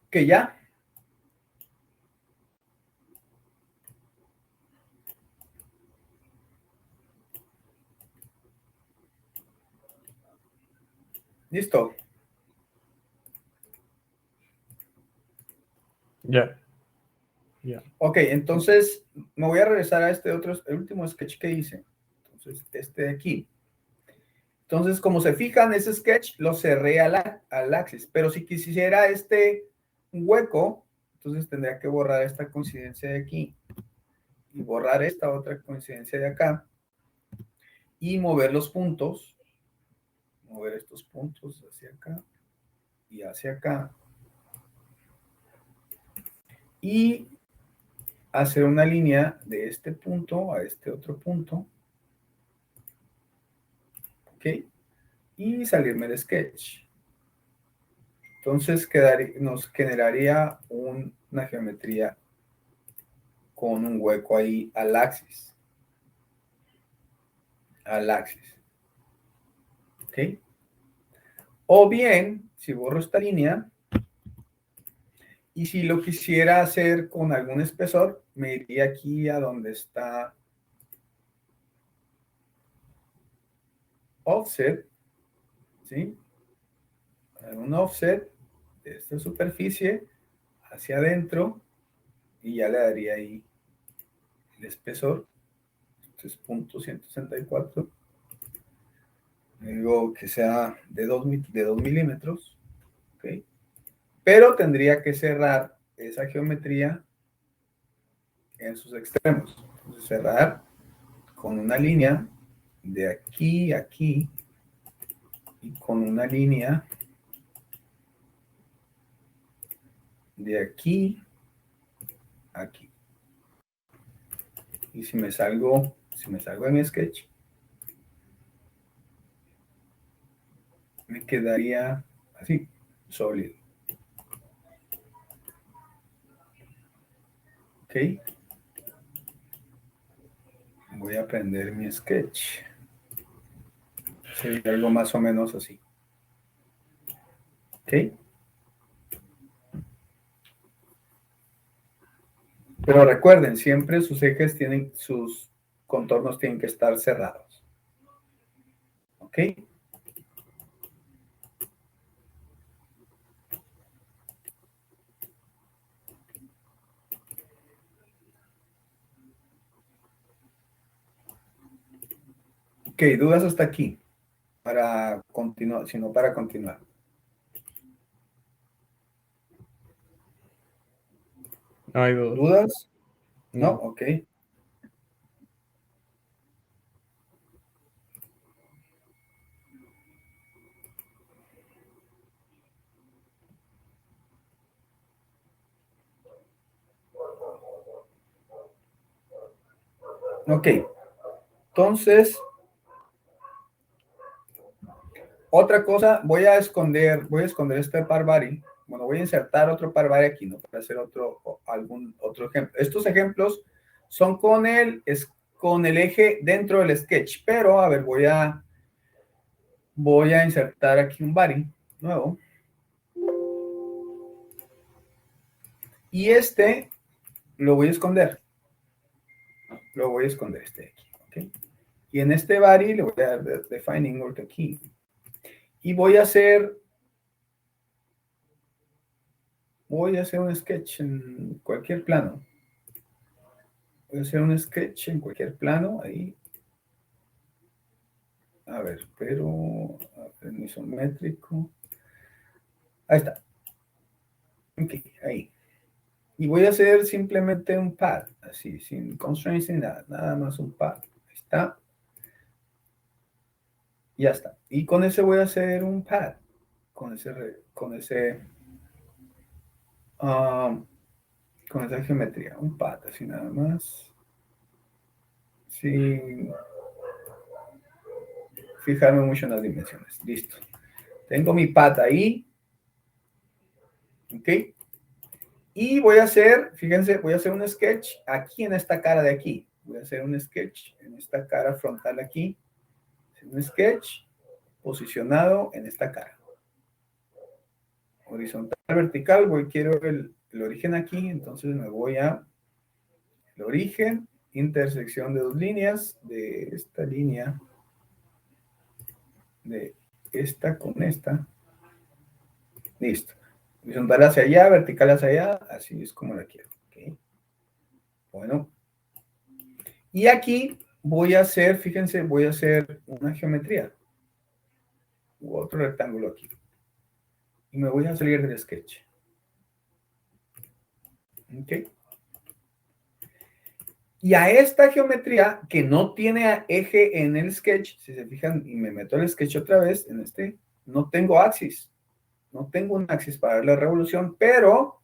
Que ya. Listo. Ya. Ya. Ok, entonces me voy a regresar a el último sketch que hice. Entonces, este de aquí. Entonces, como se fijan, ese sketch lo cerré al axis. Pero si quisiera un hueco, entonces tendría que borrar esta coincidencia de aquí y borrar esta otra coincidencia de acá y mover los puntos, mover estos puntos hacia acá y hacia acá y hacer una línea de este punto a este otro punto, ¿ok? Y salirme del sketch. Entonces nos generaría una geometría con un hueco ahí al axis. Al axis. ¿Ok? O bien, si borro esta línea, y si lo quisiera hacer con algún espesor, me iría aquí a donde está offset, ¿sí? Un offset de esta superficie hacia adentro y ya le daría ahí el espesor. Este es .164. Digo que sea de 2 milímetros, ¿ok? Pero tendría que cerrar esa geometría en sus extremos. Entonces, cerrar con una línea de aquí a aquí y con una línea de aquí a aquí. Y si me salgo de mi sketch, me quedaría así, sólido. ¿Ok? Voy a prender mi sketch. Sería algo más o menos así. ¿Ok? Pero recuerden, siempre sus ejes tienen, sus contornos tienen que estar cerrados. ¿Ok? Ok, dudas hasta aquí. Para continuar, sino para continuar. No hay duda. ¿Dudas? No, No. ok. Ok. Entonces, otra cosa, voy a esconder este parvari. Bueno, voy a insertar otro parvari aquí, ¿no? Para hacer algún otro ejemplo. Estos ejemplos son con el eje dentro del sketch, pero a ver, voy a insertar aquí un body nuevo. Y este lo voy a esconder. Lo voy a esconder este de aquí, ¿ok? Y en este body le voy a dar defining work aquí. Y voy a hacer un sketch en cualquier plano. Voy a hacer un sketch en cualquier plano ahí. A ver, pero en isométrico. Ahí está. Ok, ahí. Y voy a hacer simplemente un pad, así, sin constraints ni nada, nada más un pad. Ahí está. Ya está. Y con ese voy a hacer un pad. Con esa geometría. Un pad, así nada más. Sin fijarme mucho en las dimensiones. Listo. Tengo mi pad ahí. Ok. Y voy a hacer, fíjense, voy a hacer un sketch aquí en esta cara de aquí. Voy a hacer un sketch en esta cara frontal aquí. Un sketch posicionado en esta cara. Horizontal, vertical, quiero el origen aquí, entonces me voy a el origen, intersección de dos líneas, de esta línea, de esta con esta. Listo. Horizontal hacia allá, vertical hacia allá, así es como la quiero. ¿Okay? Bueno. Y aquí voy a hacer, fíjense, voy a hacer una geometría. U otro rectángulo aquí. Y me voy a salir del sketch. ¿Ok? Y a esta geometría que no tiene eje en el sketch, si se fijan, y me meto el sketch otra vez, en este, no tengo axis. No tengo un axis para la revolución, pero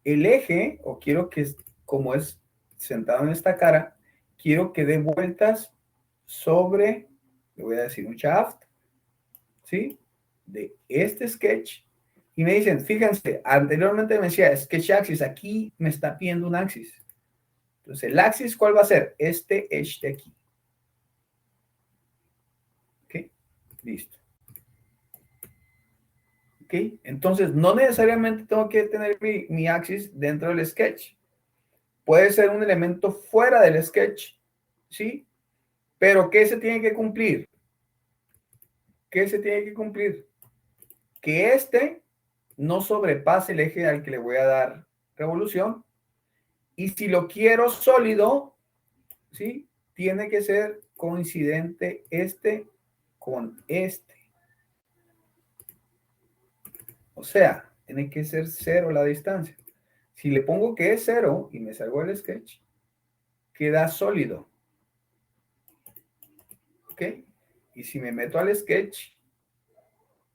el eje, o quiero que, como es sentado en esta cara, quiero que dé vueltas sobre, le voy a decir un shaft, ¿sí? De este sketch. Y me dicen, fíjense, anteriormente me decía sketch axis, aquí me está pidiendo un axis. Entonces, el axis, ¿cuál va a ser? Este edge de aquí. ¿Ok? Listo. ¿Ok? Entonces, no necesariamente tengo que tener mi axis dentro del sketch. Puede ser un elemento fuera del sketch, ¿sí? Pero, ¿qué se tiene que cumplir? ¿Qué se tiene que cumplir? Que este no sobrepase el eje al que le voy a dar revolución. Y si lo quiero sólido, ¿sí? Tiene que ser coincidente este con este. O sea, tiene que ser 0 la distancia. Si le pongo que es 0 y me salgo del sketch, queda sólido. ¿Ok? Y si me meto al sketch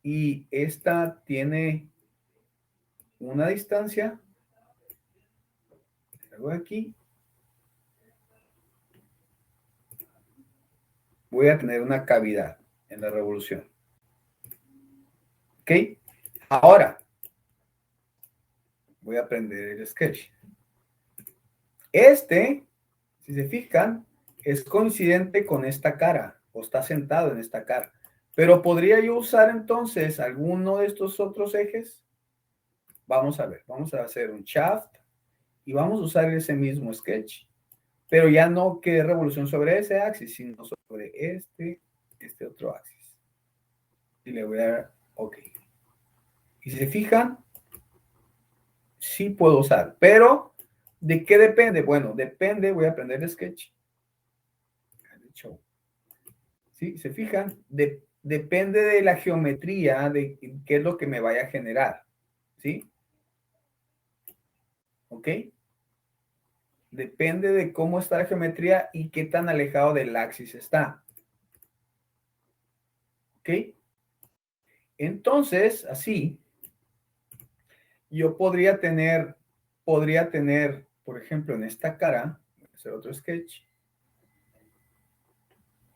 y esta tiene una distancia, salgo de aquí, voy a tener una cavidad en la revolución. ¿Ok? Ahora, voy a prender el sketch. Este, si se fijan, es coincidente con esta cara, o está sentado en esta cara. Pero ¿podría yo usar entonces alguno de estos otros ejes? Vamos a ver, vamos a hacer un shaft y vamos a usar ese mismo sketch, pero ya no que revolución sobre ese axis, sino sobre este otro axis. Y le voy a dar OK. Y si se fijan, sí puedo usar, pero ¿de qué depende? Bueno, depende, voy a aprender el sketch. ¿Sí? ¿Se fijan? Depende de la geometría, de qué es lo que me vaya a generar. ¿Sí? ¿Ok? Depende de cómo está la geometría y qué tan alejado del axis está. ¿Ok? Entonces, así, yo podría tener, por ejemplo, en esta cara, voy a hacer otro sketch.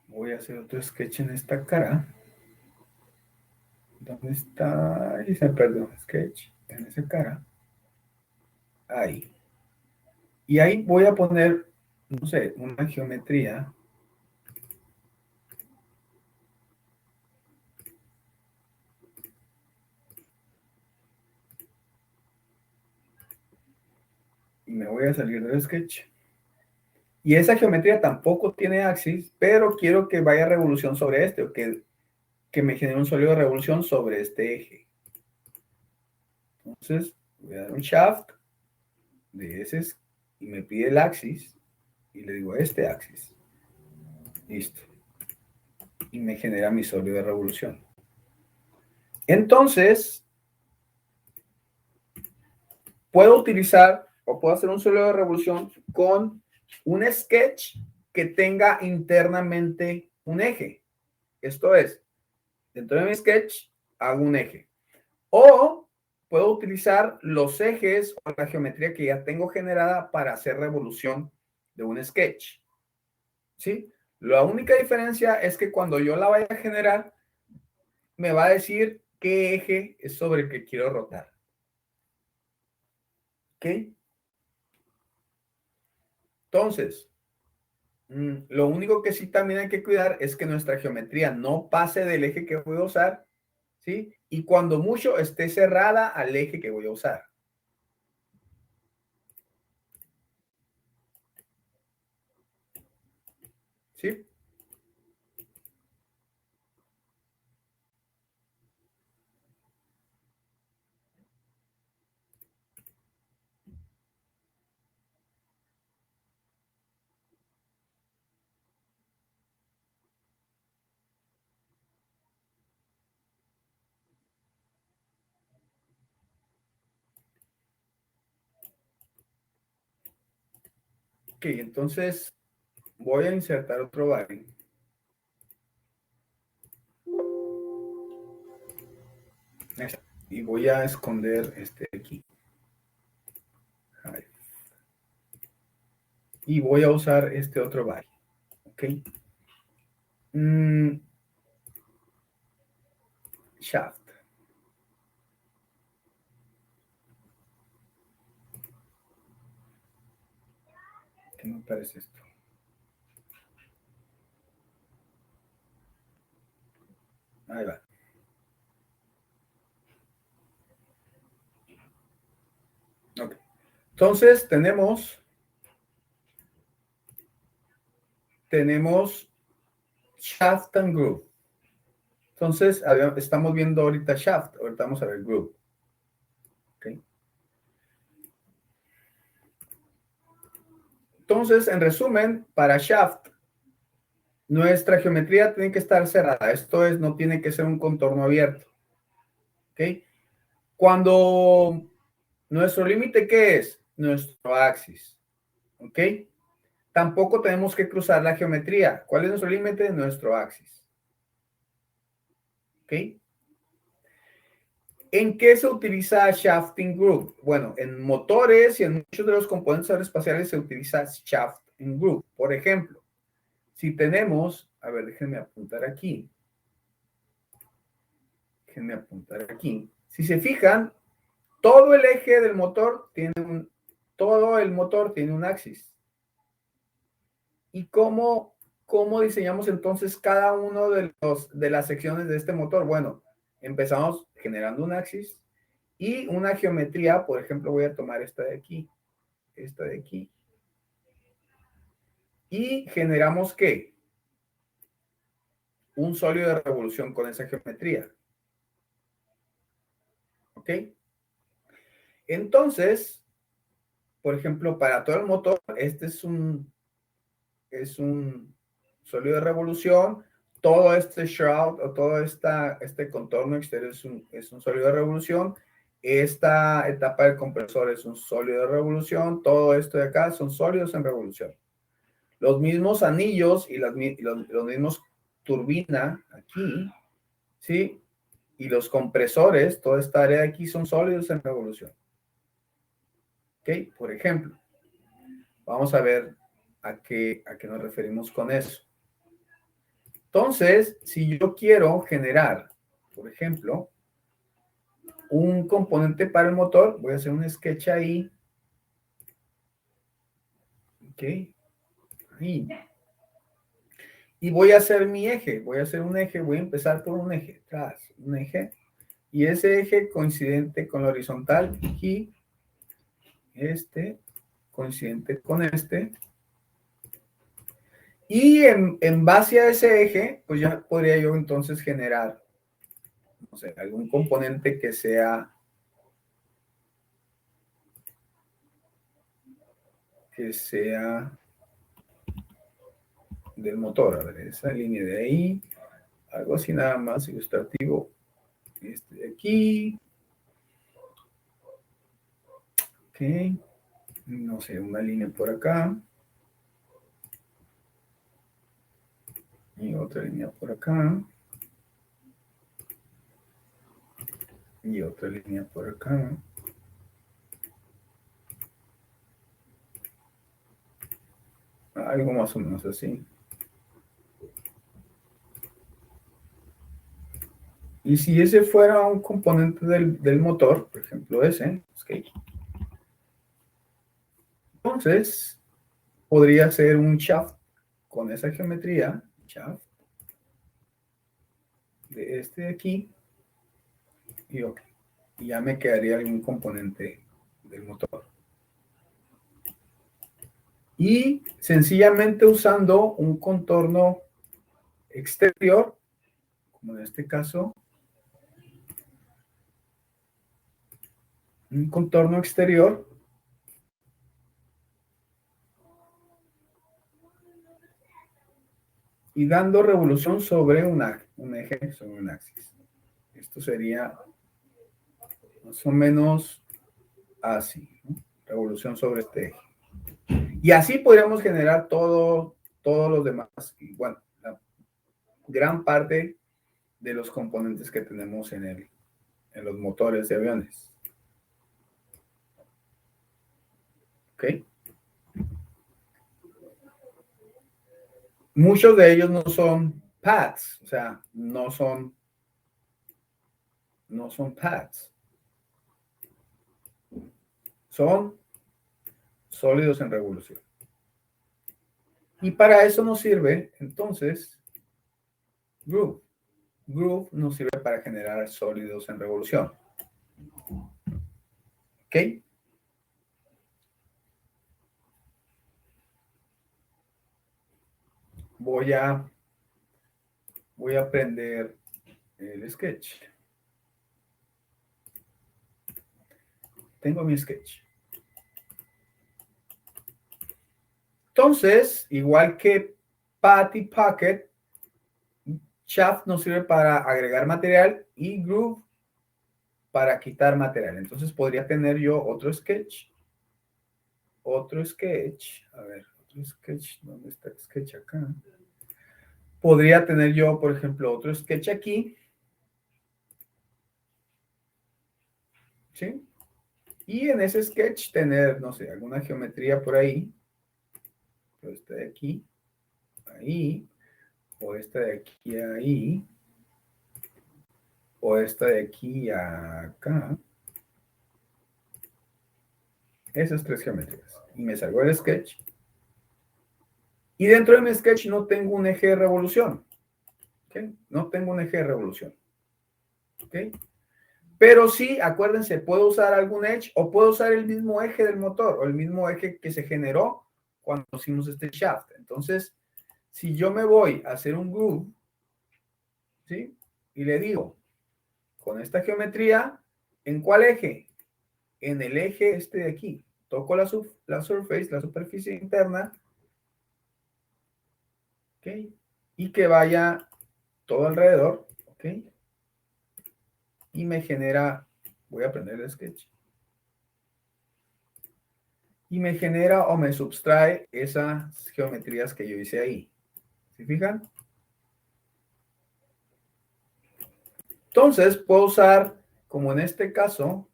Voy a hacer otro sketch en esta cara. ¿Dónde está? Ahí se perdió el sketch. En esa cara. Ahí. Y ahí voy a poner, no sé, una geometría. Y me voy a salir del sketch. Y esa geometría tampoco tiene axis, pero quiero que vaya revolución sobre este, o que me genere un sólido de revolución sobre este eje. Entonces, voy a dar un shaft de ese y me pide el axis y le digo este axis. Listo. Y me genera mi sólido de revolución. Entonces, puedo utilizar o puedo hacer un sólido de revolución con un sketch que tenga internamente un eje. Esto es, dentro de mi sketch hago un eje. O puedo utilizar los ejes o la geometría que ya tengo generada para hacer revolución de un sketch. ¿Sí? La única diferencia es que cuando yo la vaya a generar, me va a decir qué eje es sobre el que quiero rotar. ¿Ok? Entonces, lo único que sí también hay que cuidar es que nuestra geometría no pase del eje que voy a usar, ¿sí? Y cuando mucho esté cerrada al eje que voy a usar. ¿Sí? Ok, entonces voy a insertar otro body. Y voy a esconder este aquí. Y voy a usar este otro body. Ok. Shaft. ¿Qué me parece esto? Ahí va. Ok. Entonces tenemos shaft and groove. Entonces estamos viendo ahorita shaft, ahorita vamos a ver groove. Okay. Entonces, en resumen, para shaft, nuestra geometría tiene que estar cerrada. Esto es, no tiene que ser un contorno abierto. ¿Ok? Cuando nuestro límite, ¿qué es? Nuestro axis. ¿Ok? Tampoco tenemos que cruzar la geometría. ¿Cuál es nuestro límite? Nuestro axis. ¿Ok? ¿En qué se utiliza shafting groove? Bueno, en motores y en muchos de los componentes aeroespaciales se utiliza shafting groove. Por ejemplo, si tenemos, a ver, déjenme apuntar aquí. Déjenme apuntar aquí. Si se fijan, todo el eje del motor tiene todo el motor tiene un axis. ¿Y cómo diseñamos entonces cada uno de las secciones de este motor? Bueno, empezamos generando un axis y una geometría. Por ejemplo, voy a tomar esta de aquí. esta de aquí. Y generamos, ¿qué? Un sólido de revolución con esa geometría. ¿Ok? Entonces, por ejemplo, para todo el motor, este es un sólido de revolución. Todo este shroud o todo este contorno exterior es un sólido de revolución. Esta etapa del compresor es un sólido de revolución. Todo esto de acá son sólidos en revolución. Los mismos anillos y los mismos turbina aquí, ¿sí? Y los compresores, toda esta área de aquí son sólidos en revolución. ¿Ok? Por ejemplo, vamos a ver a qué nos referimos con eso. Entonces, si yo quiero generar, por ejemplo, un componente para el motor, voy a hacer un sketch ahí. Ok. Ahí. Y voy a hacer mi eje. Voy a hacer un eje. Voy a empezar por un eje. Tras un eje. Y ese eje coincidente con la horizontal. Aquí. Este. Coincidente con este. Y en base a ese eje, pues ya podría yo entonces generar, no sé, algún componente que sea del motor. A ver, esa línea de ahí, algo así nada más ilustrativo. Este de aquí. Ok. No sé, una línea por acá. Y otra línea por acá. Y otra línea por acá. Algo más o menos así. Y si ese fuera un componente del motor, por ejemplo ese, okay, entonces podría ser un shaft con esa geometría, shaft, de este de aquí, y ok, y ya me quedaría algún componente del motor. Y sencillamente usando un contorno exterior, como en este caso, un contorno exterior, y dando revolución sobre un eje, sobre un axis. Esto sería más o menos así, ¿no? Revolución sobre este eje. Y así podríamos generar todos los demás, y bueno, la gran parte de los componentes que tenemos en los motores de aviones. ¿Ok? Muchos de ellos no son pads, o sea, no son pads. Son sólidos en revolución. Y para eso nos sirve, entonces, Groove. Groove nos sirve para generar sólidos en revolución. ¿Ok? Voy a prender el sketch. Tengo mi sketch. Entonces, igual que Patty Pocket, Shaft nos sirve para agregar material y Groove para quitar material. Entonces podría tener yo otro sketch. Otro sketch. A ver, otro sketch. ¿Dónde está el sketch acá? Podría tener yo, por ejemplo, otro sketch aquí. ¿Sí? Y en ese sketch tener, no sé, alguna geometría por ahí. Esta de aquí, ahí. O esta de aquí, ahí. O esta de aquí, acá. Esas tres geometrías. Y me salgo el sketch. Y dentro de mi sketch no tengo un eje de revolución. ¿Okay? No tengo un eje de revolución. ¿Okay? Pero sí, acuérdense, puedo usar algún edge o puedo usar el mismo eje del motor o el mismo eje que se generó cuando hicimos este shaft. Entonces, si yo me voy a hacer un groove, ¿sí? Y le digo, con esta geometría, ¿en cuál eje? En el eje este de aquí. Toco la surface, la superficie interna, ¿ok? Y que vaya todo alrededor, ¿ok? Y me genera, voy a prender el sketch. Y me genera o me subtrae esas geometrías que yo hice ahí. ¿Se fijan? Entonces, puedo usar, como en este caso,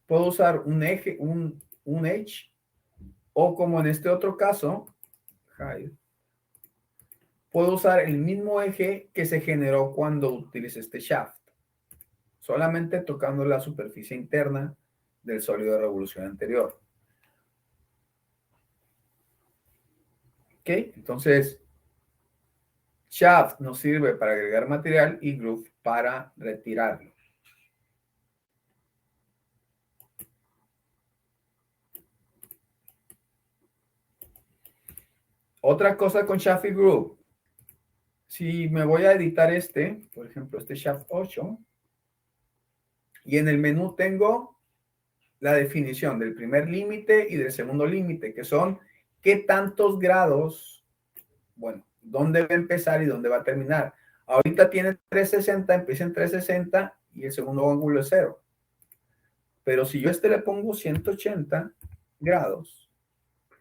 puedo usar un eje, un edge, o como en este otro caso, puedo usar el mismo eje que se generó cuando utilicé este shaft, solamente tocando la superficie interna del sólido de revolución anterior. ¿Ok? Entonces, shaft nos sirve para agregar material y groove para retirarlo. Otra cosa con shaft y groove. Si me voy a editar este, por ejemplo, este shaft 8, y en el menú tengo la definición del primer límite y del segundo límite, que son qué tantos grados, bueno, dónde va a empezar y dónde va a terminar. Ahorita tiene 360, empieza en 360 y el segundo ángulo es 0. Pero si yo le pongo 180 grados,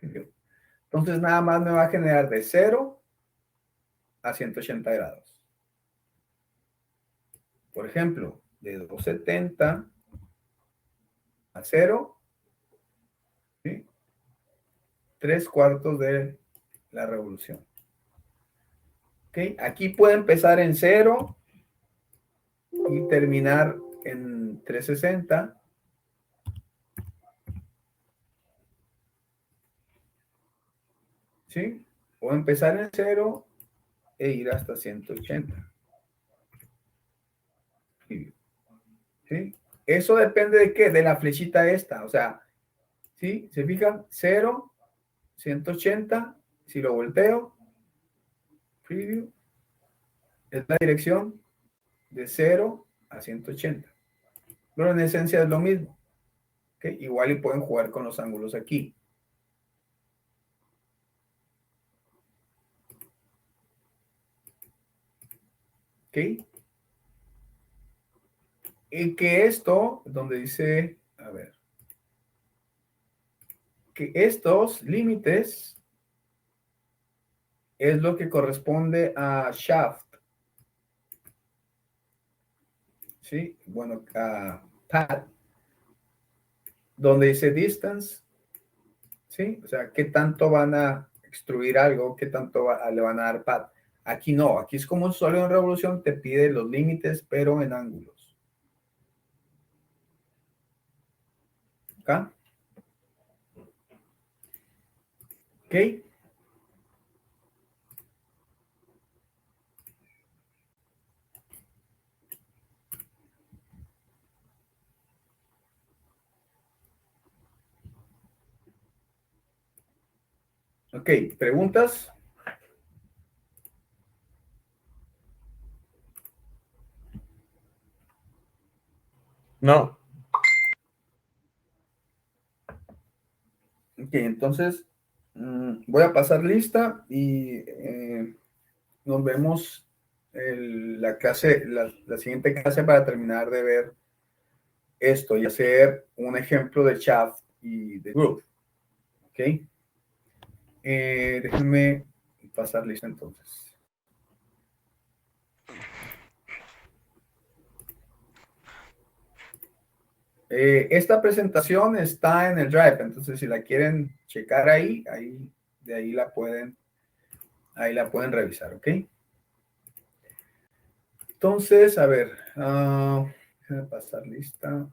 entonces nada más me va a generar de 0 a 180 grados. Por ejemplo, de 270 a 0, ¿sí? 3/4 de la revolución. ¿Okay? Aquí puede empezar en 0 y terminar en 360. ¿Sí? O empezar en 0 e ir hasta 180. ¿Sí? Eso depende de qué, de la flechita esta. O sea, ¿sí? ¿Se fijan? 0, 180. Si lo volteo, preview, es la dirección de 0 a 180. Pero en esencia es lo mismo. ¿Okay? Igual y pueden jugar con los ángulos aquí. ¿Ok? Y que esto, donde dice, a ver, que estos límites es lo que corresponde a shaft. ¿Sí? Bueno, a pad. Donde dice distance. ¿Sí? O sea, qué tanto van a extruir algo, qué tanto le van a dar pad. Aquí no, aquí es como un sólido en revolución, te pide los límites, pero en ángulos. ¿Acá? ¿Ok? Ok, ¿preguntas? No, Ok, entonces voy a pasar lista y nos vemos la clase, la siguiente clase para terminar de ver esto y hacer un ejemplo de shaft y de groove. Ok. Déjenme pasar lista entonces. Esta presentación está en el Drive, entonces si la quieren checar ahí, de ahí la pueden revisar, ¿ok? Entonces, a ver, déjenme pasar lista.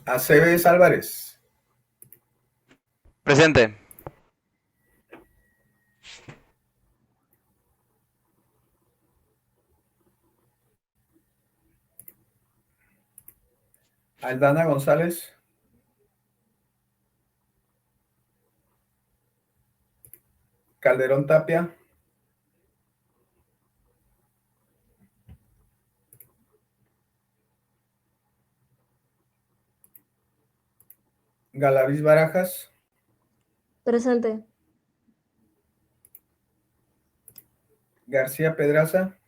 Aceves Álvarez. Presente. Aldana González. Calderón Tapia. Galaviz Barajas. Presente. García Pedraza.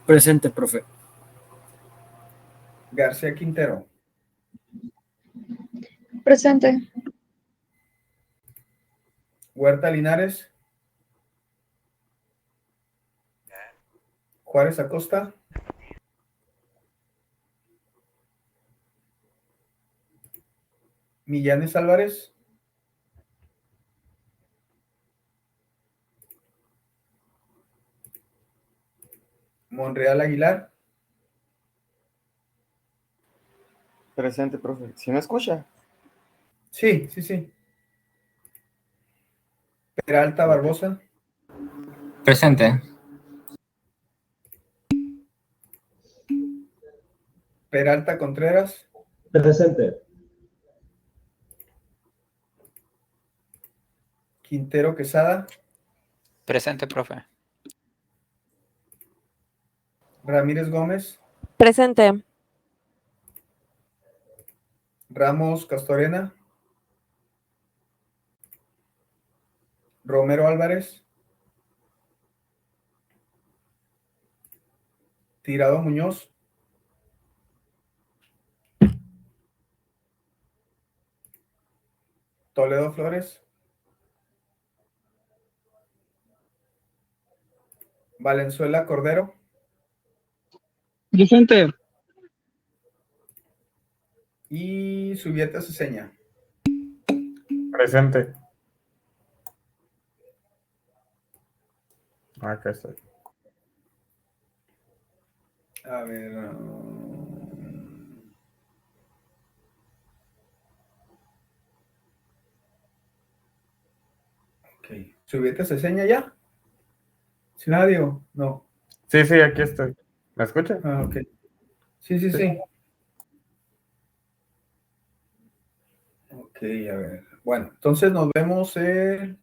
Presente, profe. García Quintero. Presente. Huerta Linares. Juárez Acosta. Millanes Álvarez. Monreal Aguilar. Presente, profe. ¿Sí me escucha? Sí, sí, sí. Peralta Barbosa. Presente. Peralta Contreras. Presente. Quintero Quesada. Presente, profe. Ramírez Gómez. Presente. Ramos Castorena. Romero Álvarez. Tirado Muñoz. Toledo Flores. Valenzuela Cordero. Presente. Y Subieta Ceseña. Presente. Acá estoy. A ver. Ok. ¿Subieta Ceseña ya? ¿Siladio? No. Sí, sí, aquí estoy. ¿Me escucha? Ah, ok. Sí, sí, sí. Ok, a ver. Bueno, entonces nos vemos el